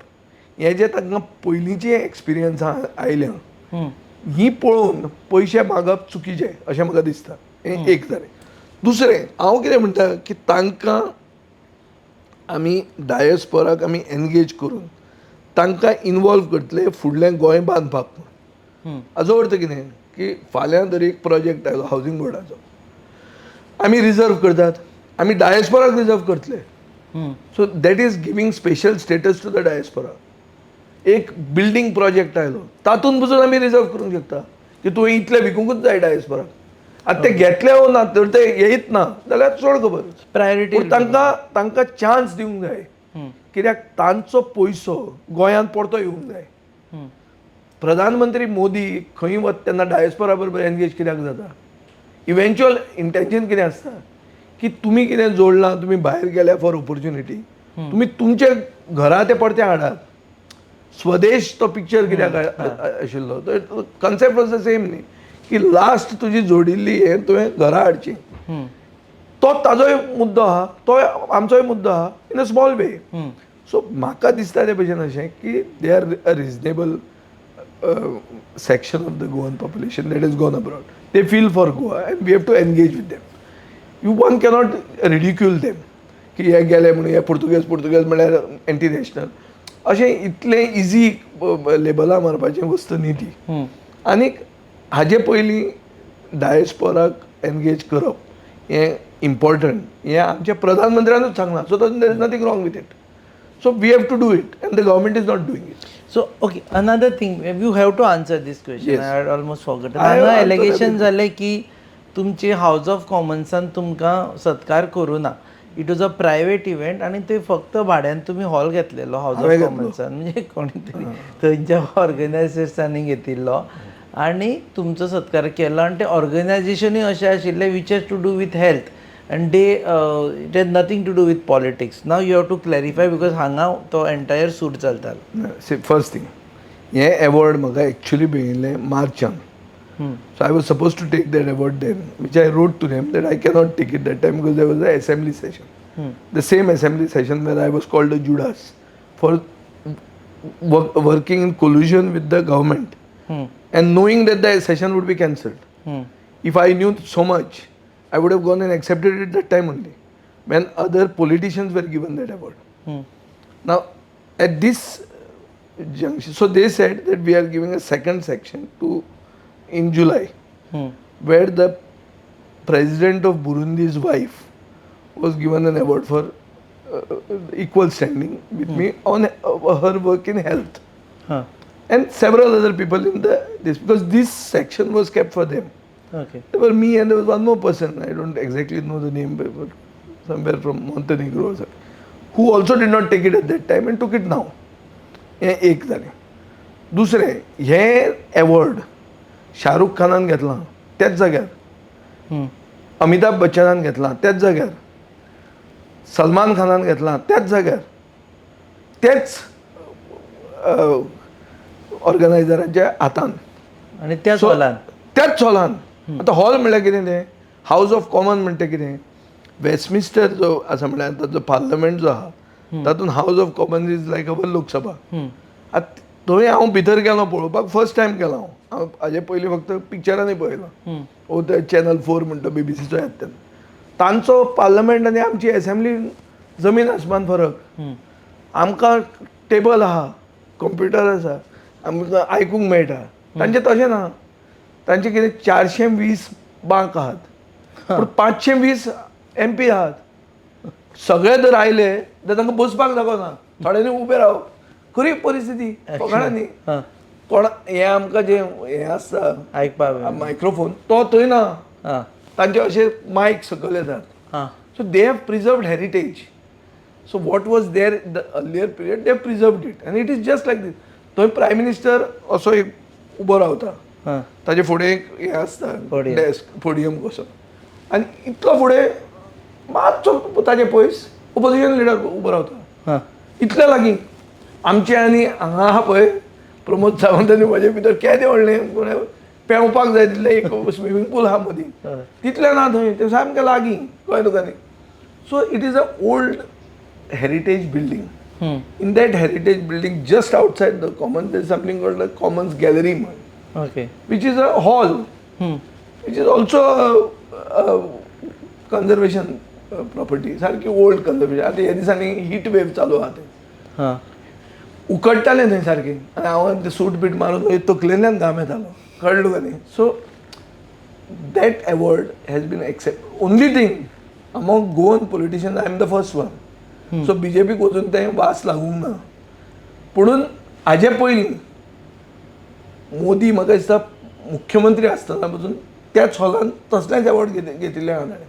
Speaker 2: हें जें तांकां पयलींचें एक्सपिरियन्स आयल्यां ही पळोवन पयशे मागप चुकीचें अशें म्हाका दिसता. हें एक जालें. दुसरें हांव कितें म्हणटा की तांकां आमी डायस्पोराक आमी एनगेज करून तांकां इनवॉल्व करतले फुडलें गोंय बांदपाक म्हणून. हाचो अर्थ कितें की फाल्यां जर एक प्रोजेक्ट आयलो हावजींग बोर्डाचो, आमी रिजर्व करतात, आमी डायस्पोराक रिजर्व करतले. So that is giving special status to the diaspora. एक बिल्डींग प्रोजेक्ट आयलो तातूंत पसून आमी रिजर्व करूंक शकता की तुवें इतले विकूंकूच जाय डायस्पोराक. आतां ते घेतले हो ना तर ते येयत ना जाल्यार चड खबर.
Speaker 1: प्रायोरिटी
Speaker 2: पूण तांकां चान्स दिवंक जाय, कित्याक तांचो पयसो गोंयांत परतो येवंक जाय. प्रधानमंत्री मोदी खंय वता तेन्ना डायस्पोरा बरोबर एनगेज कित्याक जाता? इव्हेंच्युअल इंटेन्शन कितें आसता की तुमी कितें जोडलां, तुमी भायर गेल्या फॉर ऑपॉर्च्युनिटी, तुमी तुमचे घरा ते परते हाडात. स्वदेश तो पिक्चर कित्याक आशिल्लो, कन्सेप्ट वॉज द सेम न्ही की लास्ट तुजी जोडिल्ली हें तुवें घरा हाडची. तो ताजोय मुद्दो आहा, तो आमचोय मुद्दो आहा in a small way. So म्हाका दिसता ते भशेन अशें की they are a reasonable section of the Goan population that has gone abroad. They feel for Goa and we have to engage with them. One cannot ridicule them. की हे गेले म्हणून हे पुर्तुगेज म्हळ्यार एंटी नॅशनल अशें इतलें easy लेबलां मारपाचें वस्त न्ही ती. आनीक हाजे पयलीं डायस्पोराक एनगेज करप हें इम्पॉर्टंट हें आमच्या प्रधानमंत्र्यानूच सांगलां. So there is nothing wrong with it. So we have to do it and the government is not doing it.
Speaker 1: So, okay, another thing, you have to answer this question.
Speaker 2: Yes.
Speaker 1: I had almost forgotten.
Speaker 2: I have
Speaker 1: हांगा
Speaker 2: answered
Speaker 1: allegation
Speaker 2: it.
Speaker 1: जालें की तुमचे house of कॉमन्सान तुमकां सत्कार करूं ना. It was a private event आनी ते फक्त भाड्यान तुमी हॉल घेतलेलो हाऊस ऑफ कॉमन्सान, म्हणजे कोणी तरी थंयच्या ऑर्गनायझर्सांनी घेतिल्लो आनी तुमचो सत्कार केलो. आनी ते ऑर्गनायझेशनूय अशें आशिल्लें which has to do with health and they it has nothing to do with politics. Now you have to clarify because हांगा तो एंटायर सूट चलतालो.
Speaker 2: फर्स्ट थिंग हे अवॉर्ड म्हाका एक्चुली मेळिल्लें मार्चान. So I was suppose to take that award then which I wrote to them that I cannot take it that time because there was a assembly session, the same assembly session where I was called a Judas for working in collusion with the government and knowing that the session would be cancelled. If I knew so much, I would have gone and accepted it that time only, when other politicians were given that award. Now, at this junction, so they said that we are giving a second section in July, where the president of Burundi's wife was given an award for equal standing with me on her work in health. And several other people in this, because this section was kept for them.
Speaker 1: Okay.
Speaker 2: There were me and there was one more person, I don't exactly know the name, but somewhere from Montenegro or something, who also did not take it at that time and took it now. हें एक जालें. दुसरें, हें award Shahrukh खानान घेतलां त्याच जाग्यार, अमिताभ बच्चनान घेतलां त्याच जाग्यार, सलमान खानान घेतलां त्याच जाग्यार, तेच ऑर्गनायझरांच्या हातान
Speaker 1: आनी त्याच हॉलान.
Speaker 2: त्याच हॉलान. आतां हॉल म्हणल्यार कितें तें हाऊस ऑफ कॉमन म्हणटा कितें, वेस्टमिन्स्टर जो आसा म्हळ्यार ताचो पार्लमेंट जो आहा तातूंत house of common is like our Lok Sabha. आतां थंय हांव भितर गेलो पळोवपाक, फर्स्ट टायम गेलो हांव हाजे पयलीं फक्त पिक्चरांनी पळयलो. ओ ते चॅनल 4 म्हणटा BBC चो येता तेन्ना. तांचो पार्लमेंट आनी आमची असेंब्ली जमीन आसमान फरक. आमकां टेबल आहा, कंप्युटर आसा, आमकां आयकूंक मेळटा. तांचें तशें ना. तांचे कितें 420 बांक आहात, पूण 520 MP आहात. सगळे जर आयले जाल्यार तांकां बसपाक जागो ना, थोड्यांनी उबे रावप. खरी परिस्थिती कोणा न्ही. कोण हें आमकां जें हें आसता
Speaker 1: आयकपाक
Speaker 2: मायक्रोफोन तो थंय ना. तांचे अशे मायक सकयल येतात. So they have preserved heritage. So what was there in the earlier period they have preserved it आनी इट इज जस्ट लायक दीस. थंय प्रायम मिनिस्टर असो एक उबो रावता, ताजे फुडें एक हें आसता डेस्क, पोडियम कसो, आनी इतलो फुडें मातसो ताजे पयस ऑपोजिशन लिडर उबो रावता. इतले लागीं आमचे आनी हांगा आहा पळय प्रमोद सावंत आनी म्हजे भितर केदें व्हडलें पेंवपाक जाय तितलें एक स्विमींग पूल आहा मदीं, तितलें ना थंय. तें सामकें लागीं कळ्ळें तुका न्ही. So it is a old heritage building. In that heritage building, just outside the commons, there is something called the Commons Gallery, which is a hall, which is also a conservation property सारकी old conservation. आतां ह्या दिसांनी heat wave चालू आहा थंय,
Speaker 1: हां
Speaker 2: उकडटाले थंय सारके, आनी हांव ते सूट बीट मारून वयर तकलेंतल्यान घाम येतालो, कळ्ळें तुका न्ही. So that award has been accept. Only thing among Goan politicians I am the first one. So BJPक वचून तें वास लागूंक ना. पुणून हाजे पयलीं मोदी म्हाका दिसता मुख्यमंत्री आसतना पसून त्याच हॉलान तसलेंच अवॉर्ड घेतिल्लें आहा ताणें.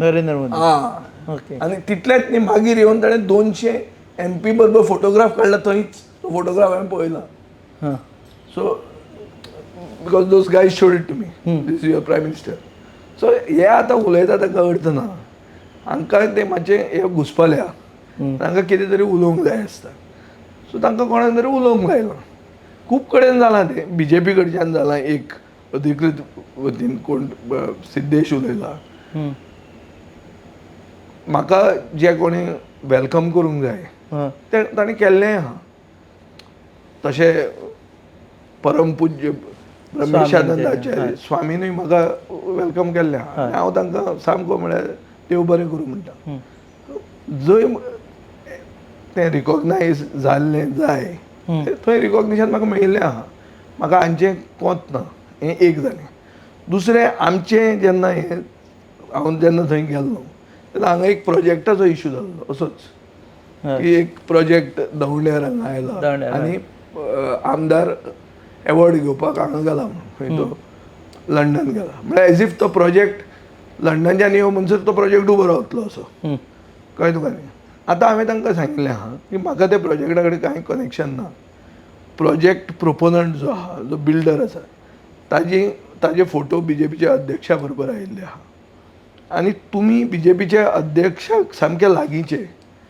Speaker 1: नरेंद्र मोदी.
Speaker 2: हां,
Speaker 1: ओके.
Speaker 2: आनी तितलेंच न्ही, मागीर येवन ताणें 200 MP बरोबर फोटोग्राफ काडला, थंयच तो फोटोग्राफ हांवें पळयला.
Speaker 1: हां
Speaker 2: so because those guys showed it to me, these is your prime minister. So हे आतां उलयता ताका अर्थ ना. हांकां ते मातशें हे घुसपल्या, तांकां कितें तरी उलोवंक जाय आसता. सो तांकां कोणाक तरी उलोवंक लायलां. खूब कडेन जालां तें. BJP कडच्यान जालां, एक अधिकृत वतीन कोण सिद्धेश उलयला. म्हाका जे कोणी वेलकम करूंक जाय
Speaker 1: हां
Speaker 2: ते ताणें केल्लें आहा. तशें परमपूज्य ब्रह्मेशानंदाचार्य स्वामीनूय म्हाका वेलकम केल्लें आहा. हांव तांकां सामको म्हळ्यार देव बरें करूं म्हणटा. जंय तें रिकॉग्नायज जाल्लें जाय थंय रिकॉग्निशन म्हाका मेळिल्लें आहा. म्हाका हांचें कोंत ना. हें एक जालें. दुसरें, आमचें जेन्ना हें हांव जेन्ना थंय गेल्लो तेन्ना हांगा एक प्रोजेक्टाचो इशू जाल्लो असोच, की एक प्रोजेक्ट दवंड्यार हांगा आयला आनी आमदार अवॉर्ड घेवपाक हांगा गेला म्हणून खंय तो लंडन गेला. म्हळ्यार एज इफ तो प्रोजेक्ट लंडनच्यान येवं म्हणसर तो प्रोजेक्ट उबो रावतलो असो, कळ्ळें तुका न्ही. आतां हांवें तांकां सांगिल्लें आहा की म्हाका त्या प्रोजेक्टा कडेन कांय कनेक्शन ना. प्रोजेक्ट प्रोपोनंट जो आहा, जो बिल्डर आसा, ताजे फोटो BJPच्या अध्यक्षा बरोबर आयिल्ले आहा. आनी तुमी BJPच्या अध्यक्षाक सामके लागींचे,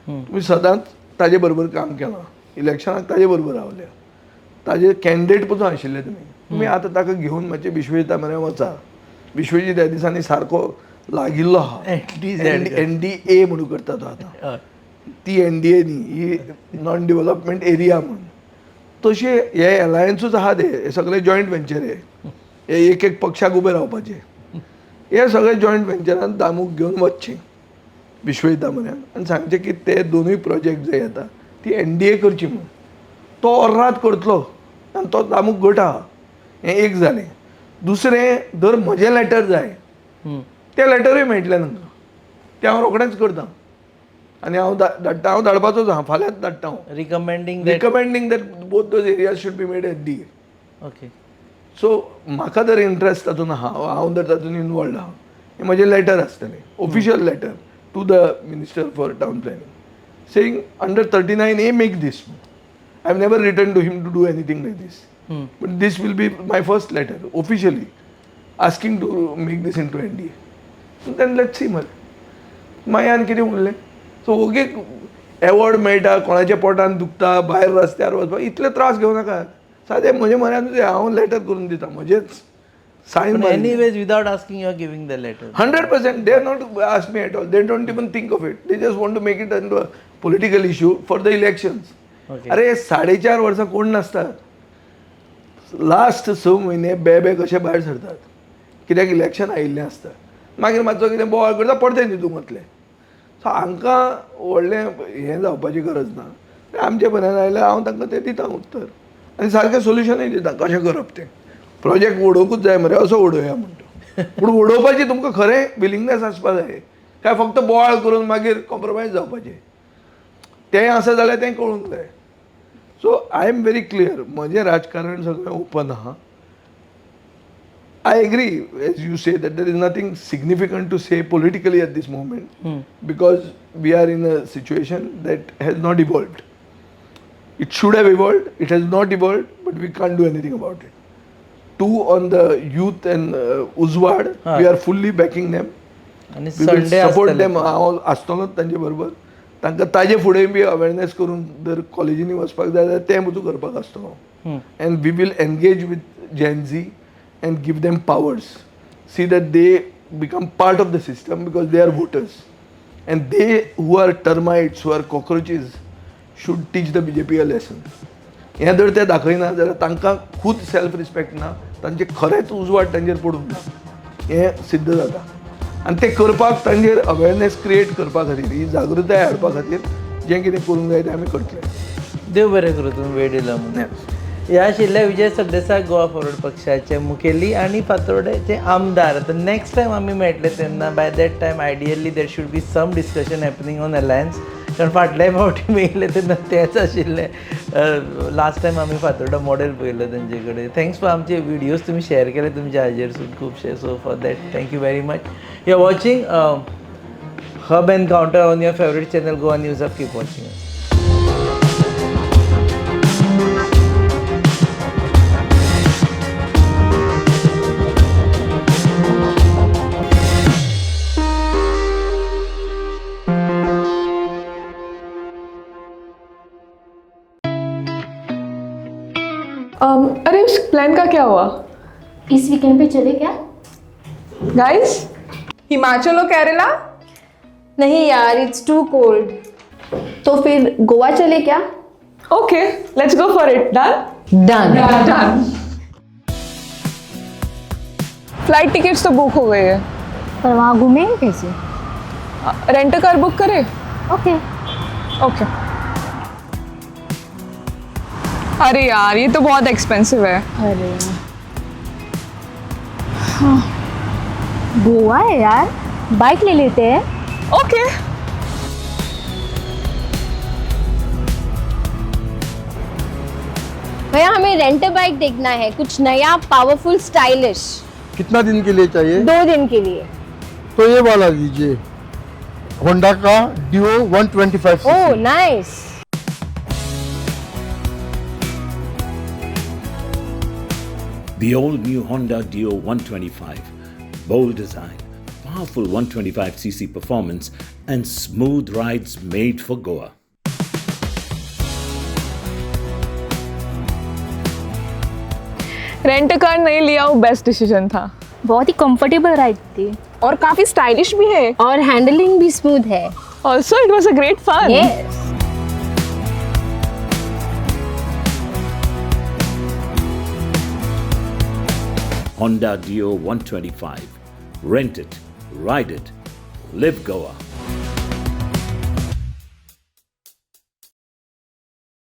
Speaker 2: तुमी सदांच ताजे बरोबर काम केलां, इलेक्शनाक ताजे बरोबर रावल्या, ताजे कॅन्डिडेट पसून आशिल्ले तुमी आतां ताका घेवन मातशें विश्वजिता मेरेन वचा. विश्वजीत ह्या दिसांनी सारको लागिल्लो आहा. NDA म्हणून करता तो आतां. ती NDA न्ही, ही नॉन डेव्हलपमेंट एरिया म्हणून. तशें हे एलायन्सूच आहा हे सगळे जॉयंट वेंचर. हे एक एक पक्षाक उबे रावपाचे. हे सगळे जॉयंट वेंचरान दामूक घेवन वचचें विश्वजिता मेरेन आनी सांगचें की ते दोनूय प्रोजेक्ट जे येता ती NDA करची म्हणून. तो अर्रात करतलो आनी तो दामूक घट आहा. हें एक जालें. दुसरें, जर म्हजें लेटर जाय तें लेटरूय मेळटलें तांकां. तें हांव रोखडेंच करतां आनी हांव धाडपाचोच आहा. फाल्यांच धाडटा हांव,
Speaker 1: recommending
Speaker 2: that both those areas should be made NDA.
Speaker 1: Okay.
Speaker 2: So म्हाका जर इंट्रस्ट तातूंत आहा, हांव जर तातूंत इनवॉल्ड आहा, हें म्हजें लेटर आसतलें, official letter to the minister for town planning, saying under 39A make these. I have never written to him to do anything like these, but these will be my first letter officially asking to make these into NDA. Then let's see. मागीर आनी कितें उरलें. So okay, award मेळटा, कोणाच्या पोटान दुखता, भायर रस्त्यार वचपाक इतले त्रास घेवं नाका. सादें म्हजे म्हऱ्यानूच हांव लेटर करून दिता, म्हजेच Sion.
Speaker 1: Anyways, without asking, you are giving the letter.
Speaker 2: 100%. They are not asked me at all. They don't even think of it. They just want to make it into a political issue for the elections.
Speaker 1: Okay.
Speaker 2: अरे 4.5 वर्सां कोण नासतात. Last 6 म्हयने बे कशे भायर सरतात, कित्याक इलेक्शन आयिल्लें आसता. मागीर मातसो कितें बोवाळ करता, पडते न्हिदूंक वतले. सो हांकां व्हडलें हें जावपाची गरज ना. आमचे पर्यंत आयल्यार हांव तांकां तें दितां उत्तर आनी सारकें सोल्युशनूय दितां कशें करप तें. प्रोजेक्ट उडोवंकूच जाय मरे, असो उडोवया म्हणटा. पूण उडोवपाची तुमकां खरें विलिंगनेस आसपा जाय, काय फक्त बोवाळ करून मागीर कॉम्प्रोमायज जावपाचें. तें आसा जाल्यार तें कळूंक जाय. So I am very clear. म्हजें राजकारण सगळें ओपन आहा. I agree, as you say, that there is nothing significant to say politically at this moment, because we are in a situation that has not evolved. It should have evolved, it has not evolved, but we can't do anything about it. 2, on the youth and Uzwad, we are fully backing them.
Speaker 1: आणि
Speaker 2: We will
Speaker 1: Sunday
Speaker 2: support them. हांव आसतलोच तांचे बरोबर. तांकां ताजे फुडें बी awareness करून जर कॉलेजींनी वचपाक जाय जाल्यार तें मजू करपाक आसतलो. And we will engage with Gen Z and give them powers. See that they become part of the system because they are voters. And they who are termites, who are cockroaches, should teach the BJP a lesson. हें जर ते दाखयना जाल्यार तांकां खूद self respect ना, तांचे खरेंच उजवाड तांचेर पडूंक ना. हें सिद्ध जाता. आनी तें करपाक तांचेर अवेरनेस क्रिएट करपा खातीर ही जागृताय हाडपा खातीर जें कितें करूंक जाय तें आमी करतले.
Speaker 1: देव बरें करूं तुमी वेळ दिलो म्हणून. हे आशिल्ले विजय सरदेसाय गोवा फॉरवर्ड पक्षाचे मुखेली आनी फातोर्डेचे आमदार. आतां नेक्स्ट टायम आमी मेळटले तेन्ना by that time ideally there should be some discussion happening on alliance. कारण फाटल्या फावटी मेळिल्ले तेन्ना तेंच आशिल्ले. लास्ट टायम आमी फातोर्डा मॉडेल पळयलो तेंचे कडेन. थँक्स फॉर आमचे विडियोज तुमी शेअर केले तुमच्या हाजेरसून खुबशे. So for that thank you very much. You are watching hub encounter on your favourite channel Goa news hub. Keep watching.
Speaker 5: अरे उस प्लान का क्या हुआ
Speaker 6: इस वीकेंड पे चले क्या?
Speaker 5: गाइस? हिमाचल और केरला?
Speaker 6: नहीं यार, इट्स टू कोल्ड. तो फिर गोवा चले क्या?
Speaker 5: Okay, let's go for it. Done done. Flight tickets तो बुक हो गई है.
Speaker 6: पर वहाँ घूमेंगे कैसे?
Speaker 5: रेंट कार बुक करें?
Speaker 6: ओके.
Speaker 5: ओके. अरे यार ये तो बहुत एक्सपेंसिव है.
Speaker 6: अरे हाँ. गोवा है यार, बाइक ले लेते हैं.
Speaker 5: ओके.
Speaker 7: भैया हमें रेंट बाइक देखना है, कुछ नया पावरफुल स्टाइलिश.
Speaker 8: कितना दिन के लिए चाहिए?
Speaker 7: 2 दिन के लिए.
Speaker 8: तो ये वाला लीजिए, होंडा का Dio 125
Speaker 7: oh nice.
Speaker 9: The all-new Honda Dio 125. Bold design, powerful 125cc performance, and smooth rides made for Goa.
Speaker 5: Rent car नहीं लिया वो बेस्ट डिसीजन था.
Speaker 6: बहुत ही कंफर्टेबल राइड थी
Speaker 5: और काफी स्टाइलिश भी है.
Speaker 7: और हैंडलिंग भी स्मूथ है.
Speaker 5: Also it was a great fun.
Speaker 7: Yes.
Speaker 9: Honda Dio 125. Rent it, ride it, live Goa.